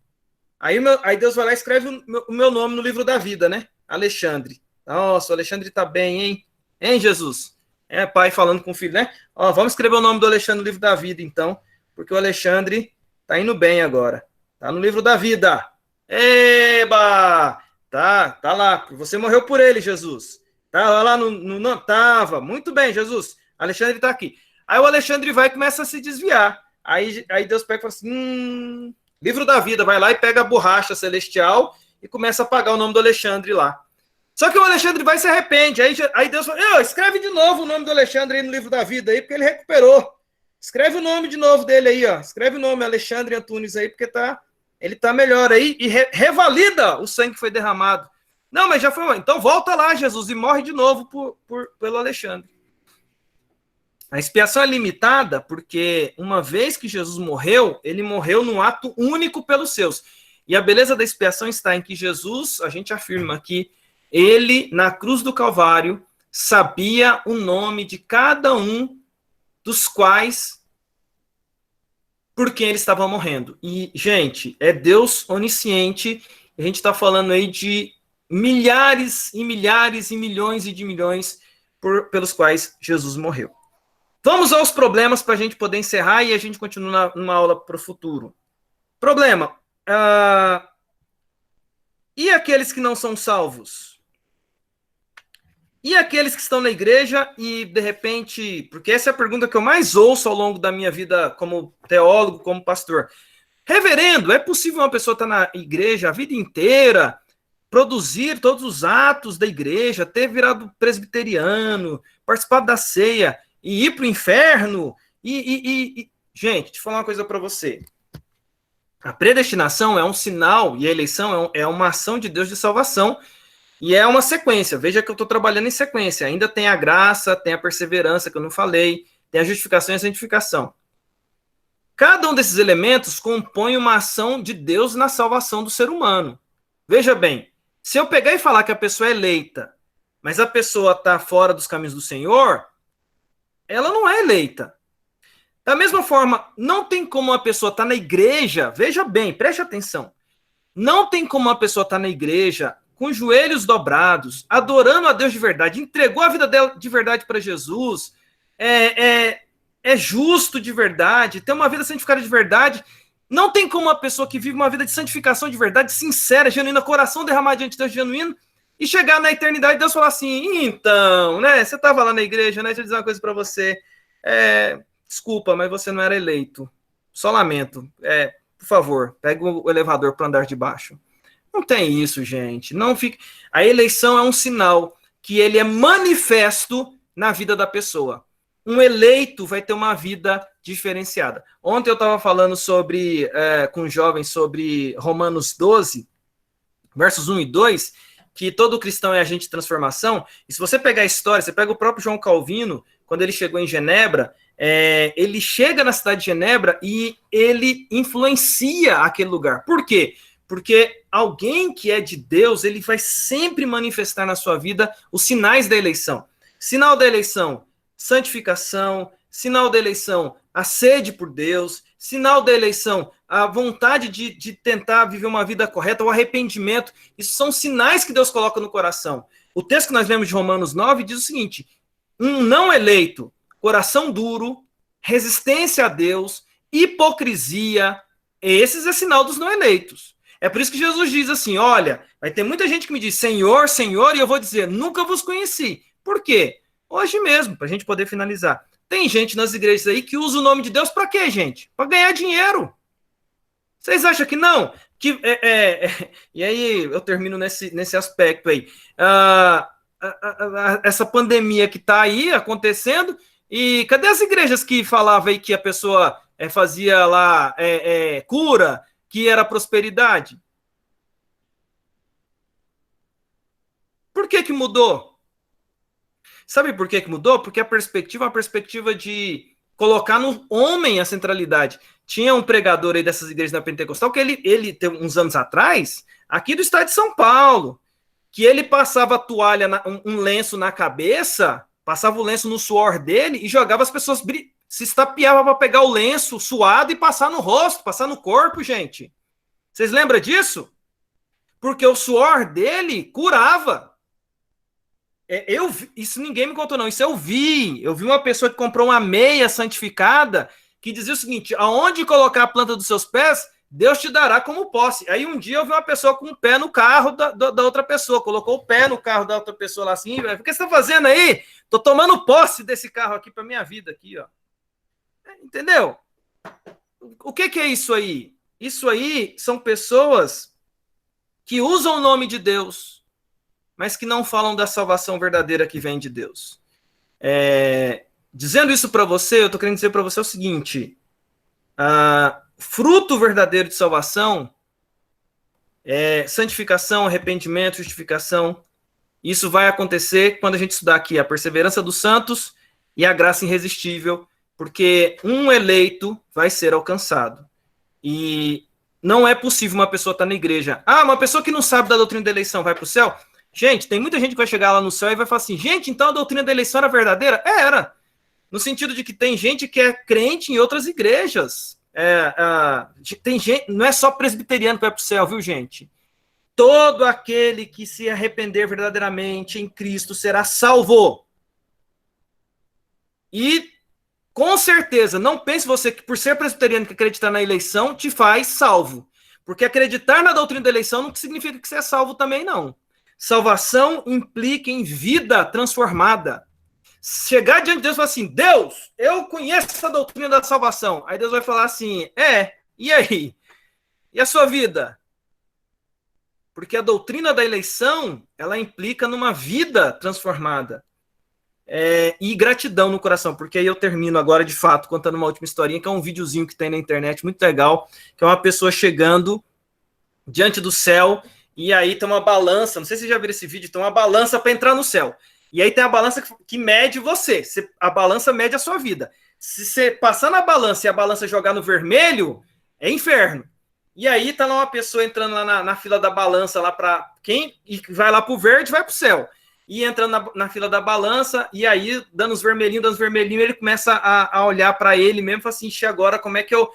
Aí Deus vai lá e escreve o meu nome no livro da vida, né? Alexandre. Nossa, o Alexandre está bem, hein? Hein, Jesus? Pai falando com o filho, né? Vamos escrever o nome do Alexandre no livro da vida, então, porque o Alexandre tá indo bem agora. Tá no livro da vida. Eba! Tá lá. Você morreu por ele, Jesus. Tava lá não tava. Muito bem, Jesus. Alexandre tá aqui. Aí o Alexandre vai e começa a se desviar. Aí Deus pega e fala assim, livro da vida, vai lá e pega a borracha celestial e começa a apagar o nome do Alexandre lá. Só que o Alexandre vai e se arrepende. Aí Deus fala, escreve de novo o nome do Alexandre aí no livro da vida aí, porque ele recuperou. Escreve o nome de novo dele aí, ó. Escreve o nome Alexandre Antunes aí, porque ele tá melhor aí e revalida o sangue que foi derramado. Não, mas já foi. Então volta lá, Jesus, e morre de novo pelo Alexandre. A expiação é limitada porque uma vez que Jesus morreu, ele morreu num ato único pelos seus. E a beleza da expiação está em que Jesus, a gente afirma que ele, na cruz do Calvário, sabia o nome de cada um dos quais, por quem ele estava morrendo. E, gente, é Deus onisciente, a gente está falando aí de milhares e milhares e milhões e de milhões pelos quais Jesus morreu. Vamos aos problemas para a gente poder encerrar e a gente continua numa aula para o futuro. Problema. E aqueles que não são salvos? E aqueles que estão na igreja e, de repente... Porque essa é a pergunta que eu mais ouço ao longo da minha vida como teólogo, como pastor. Reverendo, é possível uma pessoa estar na igreja a vida inteira, produzir todos os atos da igreja, ter virado presbiteriano, participado da ceia... e ir para o inferno, Gente, deixa eu falar uma coisa para você. A predestinação é um sinal, e a eleição é uma ação de Deus de salvação, e é uma sequência. Veja que eu estou trabalhando em sequência. Ainda tem a graça, tem a perseverança, que eu não falei, tem a justificação e a santificação. Cada um desses elementos compõe uma ação de Deus na salvação do ser humano. Veja bem, se eu pegar e falar que a pessoa é eleita, mas a pessoa está fora dos caminhos do Senhor... ela não é eleita. Da mesma forma, não tem como uma pessoa estar na igreja, veja bem, preste atenção, não tem como uma pessoa estar na igreja com os joelhos dobrados, adorando a Deus de verdade, entregou a vida dela de verdade para Jesus, é justo de verdade, tem uma vida santificada de verdade. Não tem como uma pessoa que vive uma vida de santificação de verdade, sincera, genuína, coração derramado diante de Deus genuíno, e chegar na eternidade, Deus falar assim, então, né, você estava lá na igreja, né, deixa eu dizer uma coisa para você, desculpa, mas você não era eleito, só lamento, por favor, pega o elevador para andar de baixo. Não tem isso, gente, não fique... A eleição é um sinal que ele é manifesto na vida da pessoa. Um eleito vai ter uma vida diferenciada. Ontem eu estava falando com jovens sobre Romanos 12, versos 1 e 2, que todo cristão é agente de transformação, e se você pegar a história, você pega o próprio João Calvino, quando ele chegou em Genebra, ele chega na cidade de Genebra e ele influencia aquele lugar. Por quê? Porque alguém que é de Deus, ele vai sempre manifestar na sua vida os sinais da eleição. Sinal da eleição, santificação. Sinal da eleição, a sede por Deus. Sinal da eleição, a vontade de tentar viver uma vida correta, o arrependimento. Isso são sinais que Deus coloca no coração. O texto que nós lemos de Romanos 9 diz o seguinte: um não eleito, coração duro, resistência a Deus, hipocrisia, esses é sinal dos não eleitos. É por isso que Jesus diz assim, olha, vai ter muita gente que me diz, Senhor, Senhor, e eu vou dizer, nunca vos conheci. Por quê? Hoje mesmo, para a gente poder finalizar. Tem gente nas igrejas aí que usa o nome de Deus para quê, gente? Para ganhar dinheiro. Vocês acham que não? E aí eu termino nesse aspecto aí. Essa pandemia que está aí acontecendo, e cadê as igrejas que falavam aí que a pessoa fazia lá cura, que era prosperidade? Por que mudou? Sabe por que mudou? Porque a perspectiva é uma perspectiva de colocar no homem a centralidade. Tinha um pregador aí dessas igrejas da Pentecostal que ele tem uns anos atrás, aqui do estado de São Paulo, que ele passava a toalha, um lenço na cabeça, passava o lenço no suor dele e jogava as pessoas, se estapeava para pegar o lenço suado e passar no rosto, passar no corpo, gente. Vocês lembram disso? Porque o suor dele curava. Isso ninguém me contou, não. Isso eu vi. Eu vi uma pessoa que comprou uma meia santificada que dizia o seguinte: aonde colocar a planta dos seus pés, Deus te dará como posse. Aí um dia eu vi uma pessoa com o pé no carro da outra pessoa, colocou o pé no carro da outra pessoa lá assim, o que você está fazendo aí? Tô tomando posse desse carro aqui para minha vida aqui, ó. Entendeu? O que é isso aí? Isso aí são pessoas que usam o nome de Deus, mas que não falam da salvação verdadeira que vem de Deus. Dizendo isso para você, eu estou querendo dizer para você o seguinte: fruto verdadeiro de salvação é santificação, arrependimento, justificação. Isso vai acontecer quando a gente estudar aqui a perseverança dos santos e a graça irresistível, porque um eleito vai ser alcançado. E não é possível uma pessoa estar na igreja. Uma pessoa que não sabe da doutrina da eleição vai para o céu? Gente, tem muita gente que vai chegar lá no céu e vai falar assim: gente, então a doutrina da eleição era verdadeira? Era. No sentido de que tem gente que é crente em outras igrejas. Tem gente, não é só presbiteriano que vai para o céu, viu, gente? Todo aquele que se arrepender verdadeiramente em Cristo será salvo. E, com certeza, não pense você que por ser presbiteriano que acreditar na eleição te faz salvo. Porque acreditar na doutrina da eleição não significa que você é salvo também, não. Salvação implica em vida transformada. Chegar diante de Deus e falar assim: Deus, eu conheço essa doutrina da salvação. Aí Deus vai falar assim: e aí? E a sua vida? Porque a doutrina da eleição, ela implica numa vida transformada. E gratidão no coração, porque aí eu termino agora, de fato, contando uma última historinha, que é um videozinho que tem na internet, muito legal, que é uma pessoa chegando diante do céu, e aí tem uma balança, não sei se vocês já viram esse vídeo, tem uma balança para entrar no céu. E aí tem a balança que mede você. A balança mede a sua vida. Se você passar na balança e a balança jogar no vermelho, é inferno. E aí tá lá uma pessoa entrando lá na fila da balança, lá para quem e vai lá pro verde, vai pro céu. E entrando na fila da balança, e aí dando os vermelhinhos, ele começa a olhar para ele mesmo e fala assim: agora como é que eu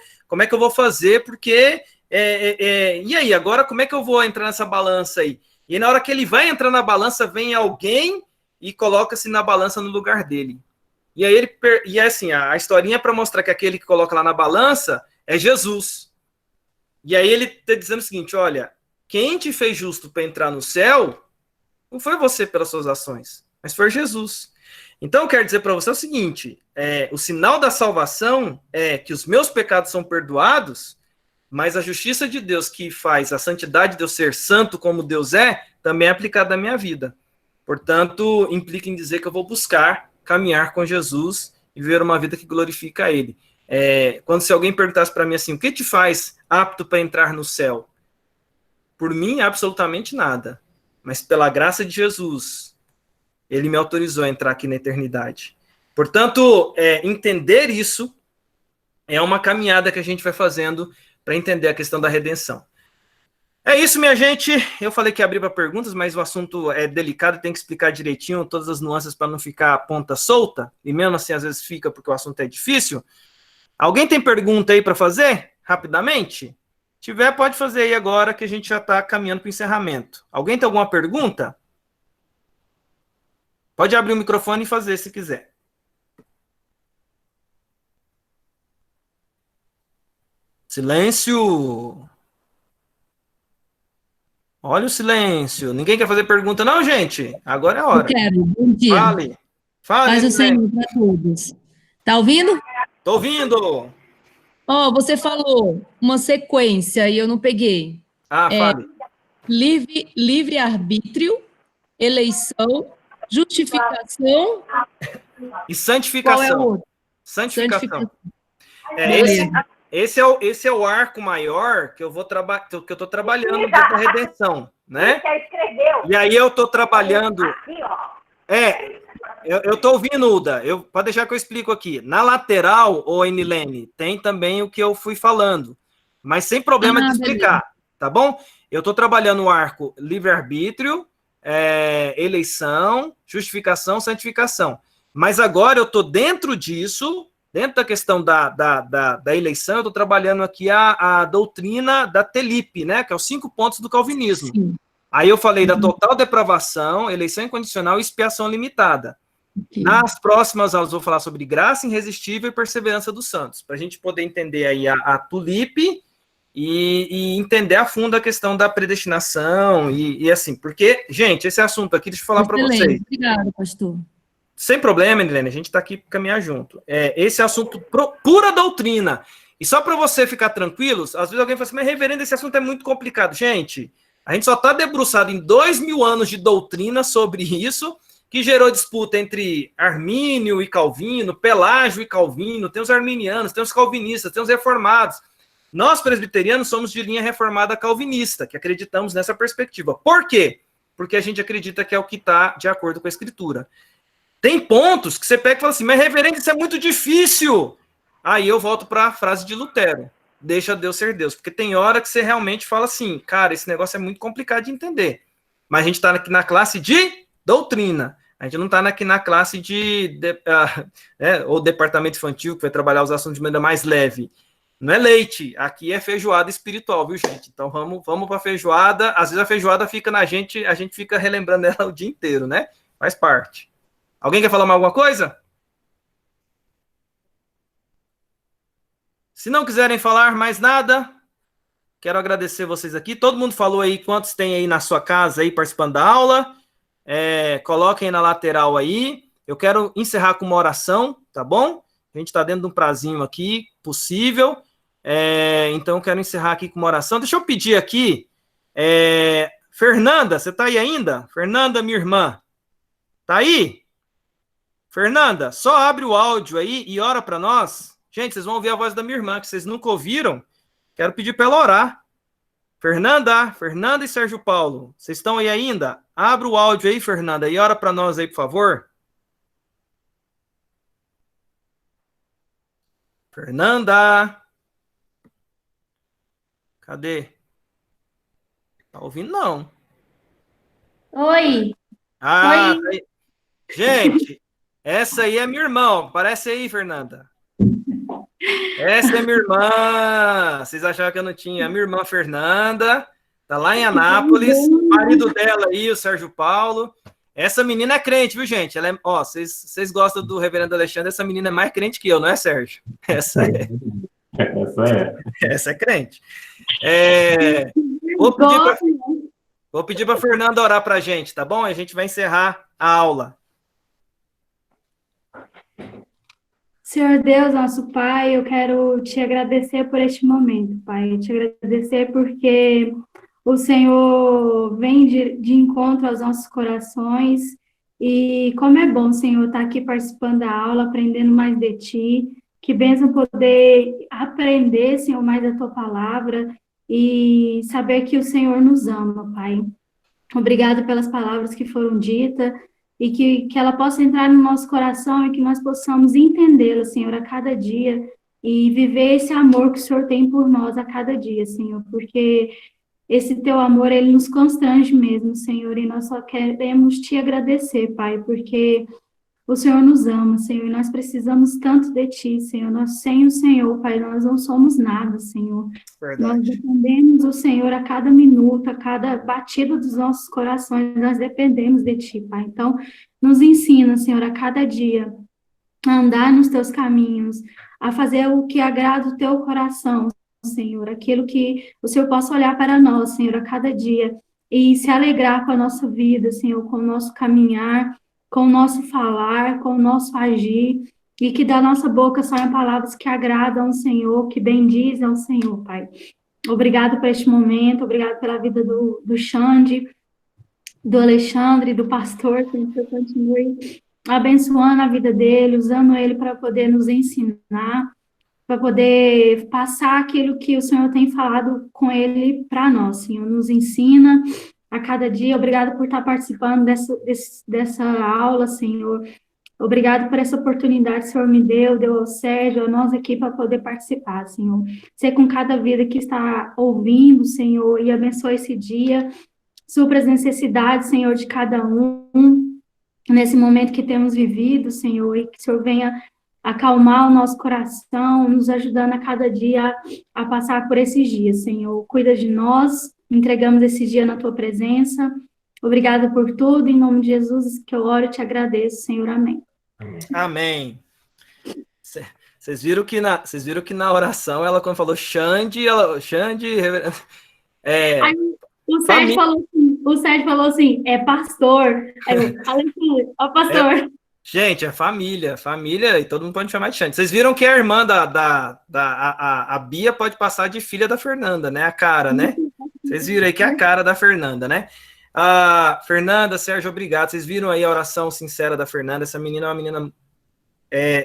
vou fazer? Porque e aí, agora como é que eu vou entrar nessa balança aí? E na hora que ele vai entrar na balança, vem alguém e coloca-se na balança no lugar dele. E aí assim, a historinha é para mostrar que aquele que coloca lá na balança é Jesus. E aí ele está dizendo o seguinte: olha, quem te fez justo para entrar no céu não foi você pelas suas ações, mas foi Jesus. Então eu quero dizer para você o seguinte: o sinal da salvação é que os meus pecados são perdoados, mas a justiça de Deus, que faz a santidade de eu ser santo como Deus também é aplicada na minha vida. Portanto, implica em dizer que eu vou buscar caminhar com Jesus e viver uma vida que glorifica a Ele. Quando se alguém perguntasse para mim assim: o que te faz apto para entrar no céu? Por mim, absolutamente nada. Mas pela graça de Jesus, Ele me autorizou a entrar aqui na eternidade. Portanto, entender isso é uma caminhada que a gente vai fazendo para entender a questão da redenção. É isso, minha gente. Eu falei que ia abrir para perguntas, mas o assunto é delicado, tem que explicar direitinho todas as nuances para não ficar a ponta solta, e mesmo assim às vezes fica porque o assunto é difícil. Alguém tem pergunta aí para fazer, rapidamente? Se tiver, pode fazer aí agora, que a gente já está caminhando para o encerramento. Alguém tem alguma pergunta? Pode abrir o microfone e fazer, se quiser. Silêncio! Olha o silêncio. Ninguém quer fazer pergunta, não, gente? Agora é a hora. Eu quero. Bom dia. Fale. Paz do Senhor para todos. Tá ouvindo? Tô ouvindo. Você falou uma sequência e eu não peguei. Fale. Livre-arbítrio, eleição, justificação e santificação. Qual é o outro? Santificação. Esse é o arco maior que eu estou trabalhando dentro da redenção, né? E aí eu estou trabalhando. Eu estou ouvindo, Uda. Pode deixar que eu explico aqui. Na lateral, Enilene, tem também o que eu fui falando, mas sem problema de explicar, tá bom? Eu estou trabalhando o arco livre-arbítrio, eleição, justificação, santificação. Mas agora eu estou dentro disso. Dentro da questão da eleição, eu estou trabalhando aqui a doutrina da Telip, né, que é os 5 pontos do calvinismo. Sim. Aí eu falei da total depravação, eleição incondicional e expiação limitada. Ok. Nas próximas aulas eu vou falar sobre graça irresistível e perseverança dos santos, para a gente poder entender aí a tulipe e entender a fundo a questão da predestinação e assim, porque, gente, esse assunto aqui, deixa eu falar para vocês. Excelente. Obrigada, pastor. Sem problema, Helene, a gente está aqui para caminhar junto. Esse assunto pura doutrina. E só para você ficar tranquilo, às vezes alguém fala assim, mas reverendo, esse assunto é muito complicado. Gente, a gente só está debruçado em 2000 anos de doutrina sobre isso, que gerou disputa entre Armínio e Calvino, Pelágio e Calvino, tem os arminianos, tem os calvinistas, tem os reformados. Nós, presbiterianos, somos de linha reformada calvinista, que acreditamos nessa perspectiva. Por quê? Porque a gente acredita que é o que está de acordo com a Escritura. Tem pontos que você pega e fala assim, mas reverendo, isso é muito difícil. Aí eu volto para a frase de Lutero, deixa Deus ser Deus, porque tem hora que você realmente fala assim, cara, esse negócio é muito complicado de entender. Mas a gente está aqui na classe de doutrina, a gente não está aqui na classe ou departamento infantil, que vai trabalhar os assuntos de maneira mais leve. Não é leite, aqui é feijoada espiritual, viu, gente? Então vamos para a feijoada. Às vezes a feijoada fica na gente, a gente fica relembrando ela o dia inteiro, né? Faz parte. Alguém quer falar mais alguma coisa? Se não quiserem falar mais nada, quero agradecer vocês aqui. Todo mundo falou aí quantos tem aí na sua casa aí participando da aula. Coloquem na lateral aí. Eu quero encerrar com uma oração, tá bom? A gente está dentro de um prazinho aqui, possível. Então, eu quero encerrar aqui com uma oração. Deixa eu pedir aqui. Fernanda, você está aí ainda? Fernanda, minha irmã. Tá aí? Fernanda, só abre o áudio aí e ora para nós. Gente, vocês vão ouvir a voz da minha irmã, que vocês nunca ouviram. Quero pedir para ela orar. Fernanda e Sérgio Paulo, vocês estão aí ainda? Abre o áudio aí, Fernanda, e ora para nós aí, por favor. Fernanda. Cadê? Tá ouvindo, não? Oi. Ah, Oi. tá aí. Gente, essa aí é minha irmã, ó. Aparece aí, Fernanda. Essa é minha irmã. Vocês achavam que eu não tinha? A minha irmã Fernanda, tá lá em Anápolis. O marido dela aí, o Sérgio Paulo. Essa menina é crente, viu, gente? Ela vocês gostam do reverendo Alexandre, essa menina é mais crente que eu, não é, Sérgio? Essa é. Essa é crente. Vou pedir para Fernanda orar para a gente, tá bom? A gente vai encerrar a aula. Senhor Deus, nosso Pai, eu quero te agradecer por este momento, Pai. Te agradecer porque o Senhor vem de encontro aos nossos corações e como é bom, Senhor, estar aqui participando da aula, aprendendo mais de Ti. Que bênção poder aprender, Senhor, mais da Tua palavra e saber que o Senhor nos ama, Pai. Obrigado pelas palavras que foram ditas e que ela possa entrar no nosso coração e que nós possamos entendê-la, Senhor, a cada dia e viver esse amor que o Senhor tem por nós a cada dia, Senhor, porque esse Teu amor, ele nos constrange mesmo, Senhor, e nós só queremos Te agradecer, Pai, porque o Senhor nos ama, Senhor, e nós precisamos tanto de Ti, Senhor. Nós, sem o Senhor, Pai, nós não somos nada, Senhor. Verdade. Nós dependemos do Senhor a cada minuto, a cada batida dos nossos corações, nós dependemos de Ti, Pai. Então, nos ensina, Senhor, a cada dia, a andar nos Teus caminhos, a fazer o que agrada o Teu coração, Senhor, aquilo que o Senhor possa olhar para nós, Senhor, a cada dia, e se alegrar com a nossa vida, Senhor, com o nosso caminhar, com o nosso falar, com o nosso agir, e que da nossa boca saiam palavras que agradam ao Senhor, que bendizem ao Senhor, Pai. Obrigado por este momento, obrigado pela vida do Xande, do Alexandre, do pastor, que o Senhor continue abençoando a vida dele, usando ele para poder nos ensinar, para poder passar aquilo que o Senhor tem falado com ele para nós, Senhor. Nos ensina a cada dia. Obrigado por estar participando dessa aula, Senhor. Obrigado por essa oportunidade que o Senhor me deu ao Sérgio, a nós aqui para poder participar, Senhor. Ser com cada vida que está ouvindo, Senhor, e abençoe esse dia. Supra as necessidades, Senhor, de cada um, nesse momento que temos vivido, Senhor, e que o Senhor venha acalmar o nosso coração, nos ajudando a cada dia a passar por esses dias, Senhor. Cuida de nós, entregamos esse dia na Tua presença. Obrigada por tudo, em nome de Jesus que eu oro e te agradeço, Senhor. Amém. Amém. Vocês viram que na oração, ela quando falou Xande, Aí o Sérgio falou assim, é pastor. Aí eu falei assim, ó, pastor. Gente, é família, e todo mundo pode chamar de Xande. Vocês viram que a irmã a Bia pode passar de filha da Fernanda, né? A cara, né? Vocês viram aí que é a cara da Fernanda, né? Fernanda, Sérgio, obrigado. Vocês viram aí a oração sincera da Fernanda. Essa menina é uma menina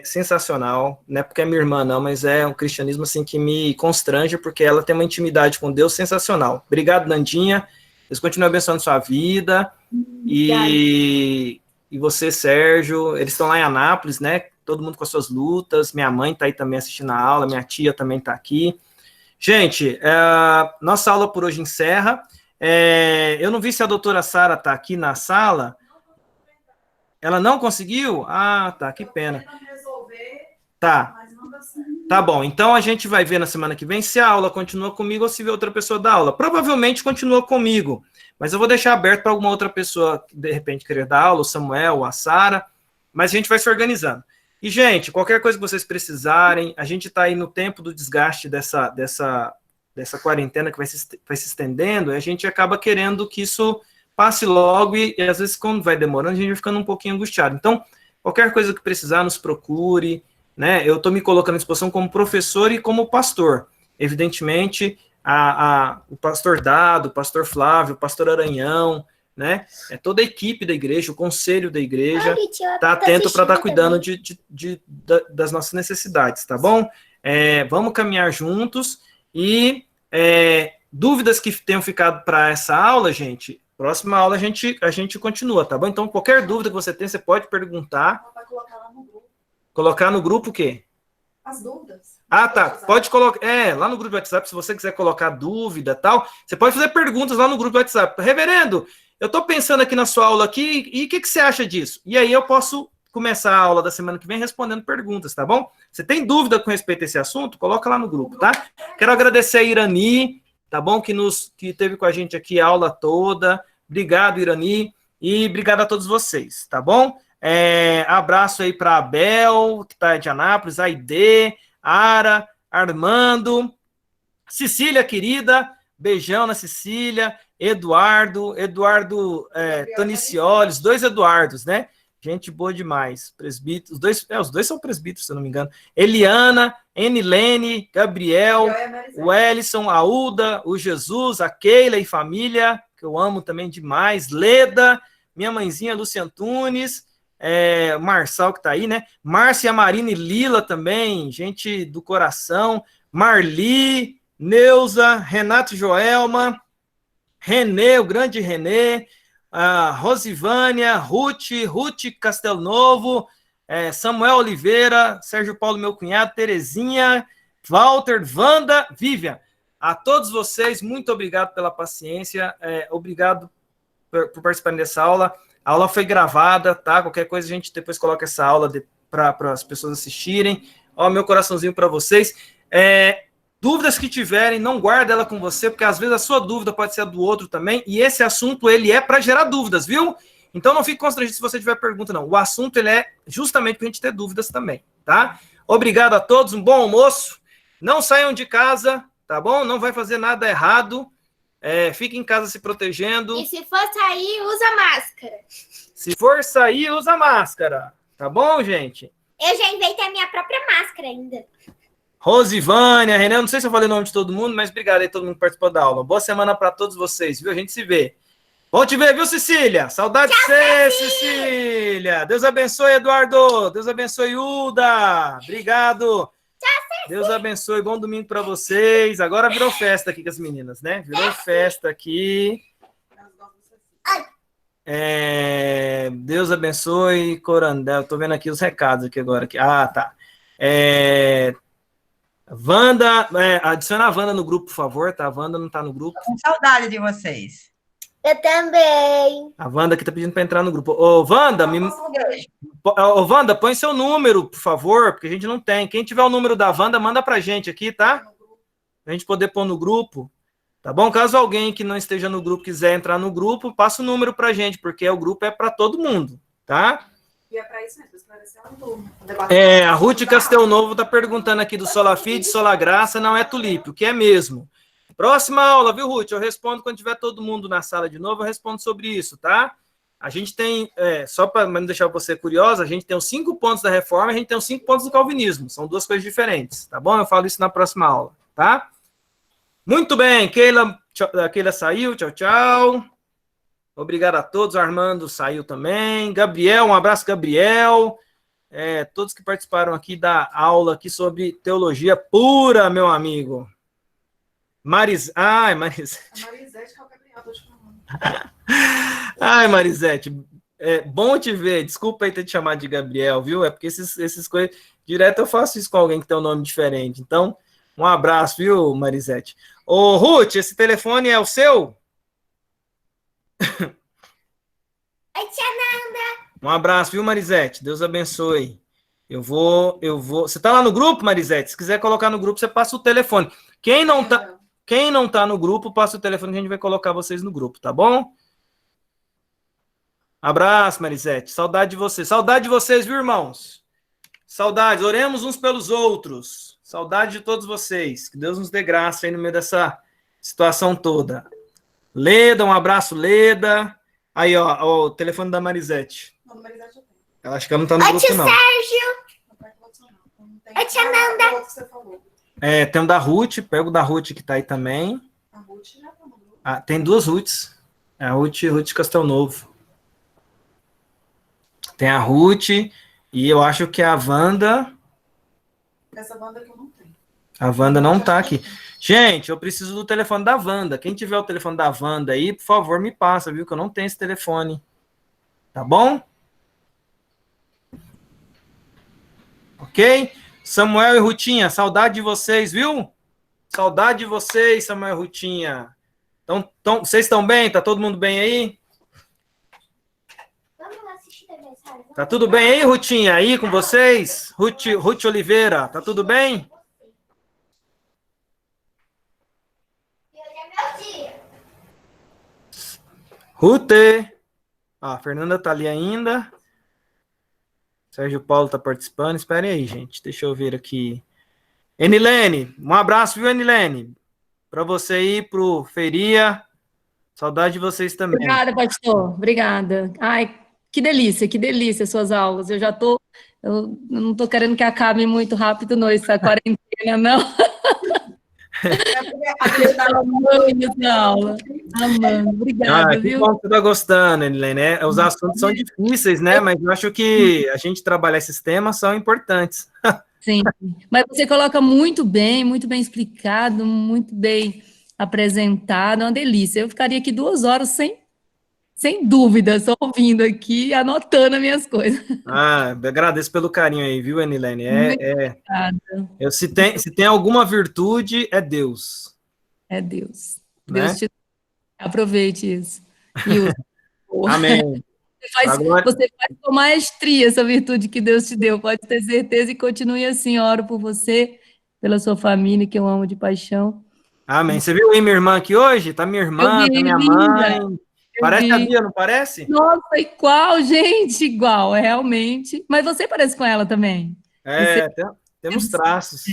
sensacional, não é porque é minha irmã, não, mas é um cristianismo assim que me constrange, porque ela tem uma intimidade com Deus sensacional. Obrigado, Nandinha. Deus continue abençoando sua vida. E você, Sérgio, eles estão lá em Anápolis, né? Todo mundo com as suas lutas. Minha mãe está aí também assistindo a aula, minha tia também está aqui. Gente, nossa aula por hoje encerra. Eu não vi se a doutora Sara está aqui na sala. Ela não conseguiu? Ah, tá, que pena. Tá bom, então a gente vai ver na semana que vem se a aula continua comigo ou se vê outra pessoa da aula. Provavelmente continua comigo, mas eu vou deixar aberto para alguma outra pessoa que de repente querer dar aula, o Samuel, a Sara, mas a gente vai se organizando. E, gente, qualquer coisa que vocês precisarem, a gente está aí no tempo do desgaste dessa quarentena que vai se estendendo, e a gente acaba querendo que isso passe logo e às vezes quando vai demorando a gente vai ficando um pouquinho angustiado. Então, qualquer coisa que precisar, nos procure, né? Eu estou me colocando à disposição como professor e como pastor. Evidentemente, o pastor Dado, o pastor Flávio, o pastor Aranhão, né? Toda a equipe da igreja, o conselho da igreja está atento para estar cuidando das nossas necessidades, tá bom? Vamos caminhar juntos e dúvidas que tenham ficado para essa aula, gente, próxima aula a gente continua, tá bom? Então, qualquer dúvida que você tenha, você pode perguntar. Vai colocar lá no grupo. Colocar no grupo o quê? As dúvidas. Ah, tá. Pode colocar. Lá no grupo do WhatsApp, se você quiser colocar dúvida e tal, você pode fazer perguntas lá no grupo do WhatsApp. Reverendo, eu estou pensando aqui na sua aula aqui, e o que você acha disso? E aí eu posso começar a aula da semana que vem respondendo perguntas, tá bom? Você tem dúvida com respeito a esse assunto? Coloca lá no grupo, tá? Quero agradecer a Irani, tá bom? Que teve com a gente aqui a aula toda. Obrigado, Irani, e obrigado a todos vocês, tá bom? Abraço aí para Abel, que está de Anápolis, Aide, Ara, Armando, Cecília, querida, beijão na Cecília, Eduardo Tonicioli, os dois Eduardos, né? Gente boa demais, presbíteros, os dois são presbíteros, se eu não me engano. Eliana, Enilene, Gabriel, o Ellison, a Uda, o Jesus, a Keila e família, que eu amo também demais, Leda, minha mãezinha Lúcia Antunes, Marçal que tá aí, né? Márcia, Marina e Lila também, gente do coração, Marli, Neuza, Renato Joelma, Renê, o grande Renê, Rosivânia, Ruth Castelnovo, Samuel Oliveira, Sérgio Paulo, meu cunhado, Terezinha, Walter, Wanda, Vivian. A todos vocês, muito obrigado pela paciência, obrigado por participarem dessa aula. A aula foi gravada, tá? Qualquer coisa a gente depois coloca essa aula para as pessoas assistirem. Ó, meu coraçãozinho para vocês. Dúvidas que tiverem, não guarda ela com você, porque às vezes a sua dúvida pode ser a do outro também, e esse assunto, ele é para gerar dúvidas, viu? Então não fique constrangido se você tiver pergunta, não. O assunto, ele é justamente para a gente ter dúvidas também, tá? Obrigado a todos, um bom almoço. Não saiam de casa, tá bom? Não vai fazer nada errado. Fique em casa se protegendo. E se for sair, usa máscara. Se for sair, usa máscara. Tá bom, gente? Eu já inventei a minha própria máscara ainda. Rosivânia, Renan, não sei se eu falei o nome de todo mundo, mas obrigado aí todo mundo que participou da aula. Boa semana para todos vocês, viu? A gente se vê. Bom te ver, viu, Cecília? Saudade de você, Cecília. Deus abençoe, Eduardo. Deus abençoe, Uda. Obrigado. Deus abençoe, bom domingo para vocês. Agora virou festa aqui com as meninas, né? Virou festa aqui. Deus abençoe, Corandel. Tô vendo aqui os recados aqui agora. Ah, tá. Wanda, adiciona a Wanda no grupo, por favor, tá? A Wanda não tá no grupo. Tô com saudade de vocês. Eu também. A Wanda aqui tá pedindo para entrar no grupo. Ô, Wanda, Wanda, põe seu número, por favor, porque a gente não tem. Quem tiver o número da Wanda, manda pra gente aqui, tá? Pra gente poder pôr no grupo, tá bom? Caso alguém que não esteja no grupo quiser entrar no grupo, passa o número pra gente, porque o grupo é para todo mundo, tá? E é para isso mesmo, esclarecer o debate. A Ruth Castelnovo está perguntando aqui do Sola Fide, Sola Graça, não é tulipe, o que é mesmo? Próxima aula, viu, Ruth? Eu respondo quando tiver todo mundo na sala de novo, eu respondo sobre isso, tá? A gente tem, só para não deixar você curiosa, a gente tem os 5 pontos da reforma e a gente tem os 5 pontos do calvinismo. São 2 coisas diferentes, tá bom? Eu falo isso na próxima aula, tá? Muito bem, Keila saiu, tchau, tchau. Obrigado a todos, Armando saiu também. Gabriel, um abraço, Gabriel. Todos que participaram aqui da aula aqui sobre teologia pura, meu amigo. Marisete. A Marisete que é o Gabriel, tô te falando. Ai, Marisete, bom te ver. Desculpa aí ter te chamado de Gabriel, viu? É porque esses coisas... Direto eu faço isso com alguém que tem um nome diferente. Então, um abraço, viu, Marisete? Ô, Ruth, esse telefone é o seu? Oi, tia Nanda. Um abraço, viu, Marisete? Deus abençoe. Eu vou... Você tá lá no grupo, Marisete? Se quiser colocar no grupo, você passa o telefone. Quem não tá no grupo, passa o telefone que a gente vai colocar vocês no grupo, tá bom? Abraço, Marisete. Saudade de vocês. Saudade de vocês, viu, irmãos? Saudades. Oremos uns pelos outros. Saudade de todos vocês. Que Deus nos dê graça aí no meio dessa situação toda. Leda, um abraço, Leda. Aí, ó, o telefone da Marisete. Não, do Marisete eu tenho. Eu acho que ela não tá no Oi, grupo, tio não. Sérgio. Não tá com outro, não. Não tem Oi, tia nada Nanda. do outro que você falou. Tem o da Ruth. Pega o da Ruth que tá aí também. A Ruth já tá no grupo. Tem 2 Ruths. A Ruth Castelnovo. Tem a Ruth e eu acho que a Wanda... Essa banda que eu não tenho. A Wanda não tá aqui. Gente, eu preciso do telefone da Wanda. Quem tiver o telefone da Wanda aí, por favor, me passa, viu? Que eu não tenho esse telefone. Tá bom? Ok? Samuel e Rutinha, saudade de vocês, viu? Saudade de vocês, Samuel e Rutinha. Vocês estão bem? Tá todo mundo bem aí? Vamos lá assistir aniversário. Tá tudo bem aí, Rutinha? Aí com vocês? Ruth Oliveira, tá tudo bem? E hoje é meu dia. Ruth! A Fernanda tá ali ainda. Sérgio Paulo tá participando. Esperem aí, gente. Deixa eu ver aqui. Enilene, um abraço, viu, Enilene? Para você aí, pro Feria. Saudade de vocês também. Obrigada, pastor. Obrigada. Ai, que delícia suas aulas. Eu não tô querendo que acabe muito rápido, não, essa quarentena, não. A gente tá Amando essa aula. Amando. Obrigada, Que viu? bom que você tá gostando, Enilene, né? Os assuntos são difíceis, né? Mas eu acho que a gente trabalhar esses temas são importantes. Sim, mas você coloca muito bem explicado, muito bem apresentado, é uma delícia. Eu ficaria aqui 2 horas sem dúvida, só ouvindo aqui, anotando as minhas coisas. Agradeço pelo carinho aí, viu, Enilene? Obrigada. Se tem alguma virtude, é Deus. É Deus. Né? Deus te aproveite isso. E use. Amém. Você faz com maestria essa virtude que Deus te deu, pode ter certeza, e continue assim. Oro por você, pela sua família, que eu amo de paixão. Amém. Você viu aí minha irmã aqui hoje? Tá minha irmã, tá minha mãe. Parece a Bia, não parece? Nossa, igual, gente, igual, realmente. Mas você parece com ela também. Temos traços.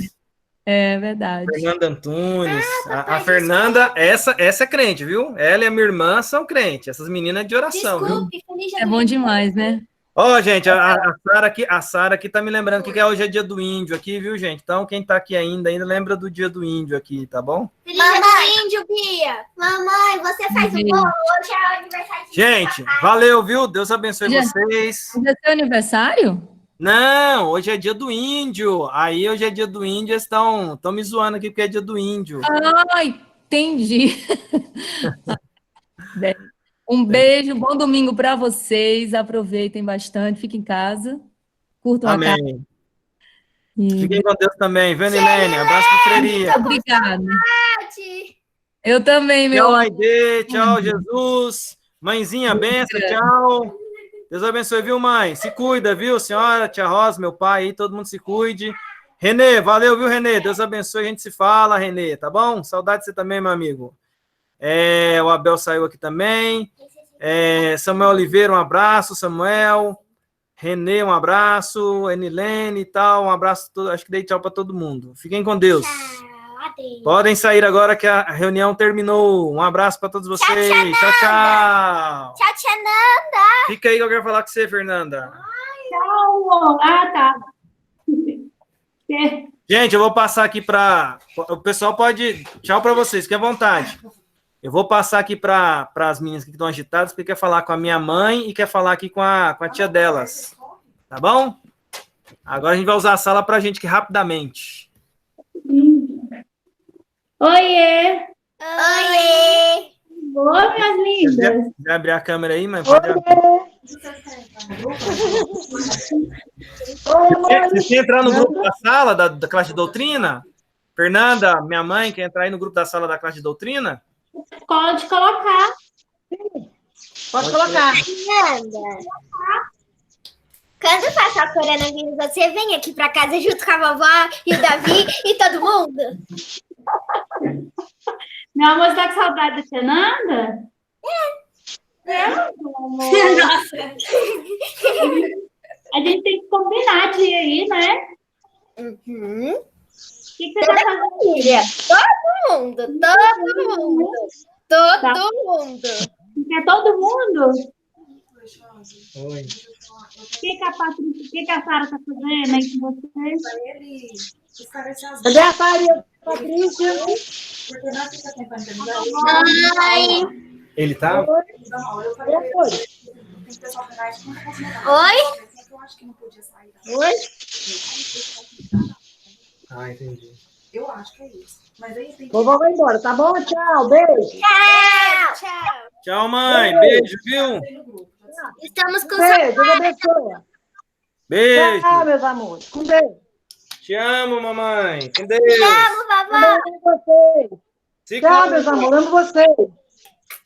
É verdade. Fernanda Antunes. A Fernanda, essa é crente, viu? Ela e a minha irmã são crentes. Essas meninas de oração, viu? Desculpe, feliz dia É do bom índio. demais, né? Ó, gente, a Sara aqui tá me lembrando que hoje é dia do índio aqui, viu, gente? Então, quem tá aqui ainda lembra do dia do índio aqui, tá bom? Feliz dia do índio, Bia. Mamãe, você faz o bolo. Hoje é o aniversário de Gente, papai. valeu, viu? Deus abençoe Já- vocês. Hoje é seu aniversário? Não, hoje é dia do índio. Aí, hoje é dia do índio, eles estão me zoando aqui porque é dia do índio. Ah, entendi. Um beijo, bom domingo para vocês. Aproveitem bastante, fiquem em casa, curtam a casa. Amém. E... Fiquem com Deus também, viu, Nilene? Abraço pro Freiria. Obrigada. Tati. Eu também, meu Tchau, amor. Aide. Tchau, Jesus. Mãezinha, benção, tchau. Deus abençoe, viu, mãe? Se cuida, viu, senhora, tia Rosa, meu pai aí, todo mundo se cuide. Renê, valeu, viu, Renê? Deus abençoe, a gente se fala, Renê, tá bom? Saudade de você também, meu amigo. O Abel saiu aqui também. Samuel Oliveira, um abraço, Samuel. Renê, um abraço. Enilene e tal, um abraço. Acho que dei tchau para todo mundo. Fiquem com Deus. Tchau, adeus. Podem sair agora que a reunião terminou. Um abraço para todos vocês. Tchau, tchau. Tchau, tia Nanda. Fica aí que eu quero falar com você, Fernanda. Tchau. Ah, tá. Gente, eu vou passar aqui para... O pessoal pode... Tchau para vocês, fique à vontade. Eu vou passar aqui para as meninas que estão agitadas, porque quer falar com a minha mãe e quer falar aqui com a tia delas. Tá bom? Agora a gente vai usar a sala para a gente aqui rapidamente. Oiê! Oiê. Oi, minhas lindas! Já abrir a câmera aí, mas pode abrir. Você quer entrar no grupo da sala da classe de doutrina? Fernanda, minha mãe, quer entrar aí no grupo da sala da classe de doutrina? Pode colocar. Pode colocar. Nanda. Quando passar o coronavírus, você vem aqui pra casa junto com a vovó e o Davi e todo mundo? Meu amor, você tá com saudade da tia Nanda? É, meu amor. Nossa. A gente tem que combinar de ir aí, né? Uhum. O que você tá fazendo? Família. Todo mundo. Todo mundo. Quer todo mundo? Oi. O que a Patrícia, o que a Sara tá fazendo aí com vocês? Pra ele esclarecer as Cadê a Sara, Patrícia? porque não fica tentando terminar. Oi. Ele tá? Não, eu falei pra ele, tem que ter só finais com Oi? eu acho que não podia sair. Oi? Ah, entendi. Eu acho que é isso. Mas aí tem que... Vovó vai embora, tá bom? Tchau, beijo. Tchau. Tchau, mãe. Beijo, viu? no grupo. Estamos com Beijo, Deus abençoe. Beijo. Tchau, meus amores. Com Deus. Te amo, mamãe. Com Deus. Vamos, vovó. Amo vocês. Se Tchau, cuida. meus amores. Amo vocês.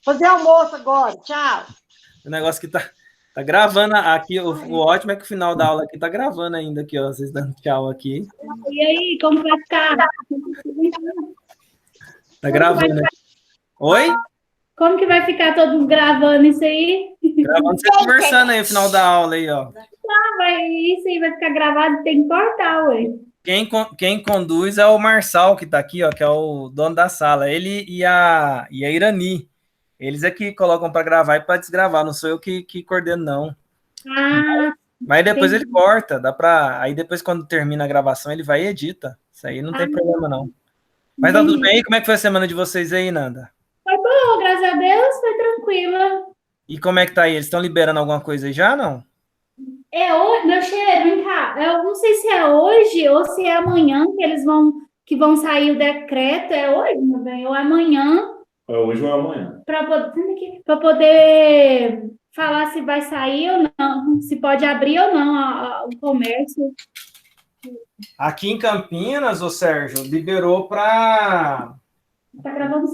Fazer almoço agora. Tchau. O negócio que tá gravando aqui. O ótimo é que o final da aula aqui tá gravando ainda aqui, ó. Vocês dando tchau aqui. E aí, como vai ficar? Tá gravando aqui. Oi? Como que vai ficar todo mundo gravando isso aí? Gravando você conversando aí no final da aula aí, ó. Isso aí vai ficar gravado, tem que cortar, ué. Quem conduz é o Marçal, que tá aqui, ó, que é o dono da sala. Ele e a Irani. Eles é que colocam para gravar e para desgravar. Não sou eu que coordeno, não. Ah, Mas depois entendi. ele corta. Aí depois, quando termina a gravação, ele vai e edita. Isso aí não tem problema, não. Mas tá tudo bem aí? Como é que foi a semana de vocês aí, Nanda? Foi bom, graças a Deus, foi tranquila. E como é que tá aí? Eles estão liberando alguma coisa aí já, não? É hoje, meu cheiro, vem cá. Eu não sei se é hoje ou se é amanhã que vão sair o decreto. É hoje, meu bem, ou amanhã. É hoje ou é amanhã? Para poder falar se vai sair ou não, se pode abrir ou não o comércio. Aqui em Campinas, ô Sérgio, liberou para... Tá gravando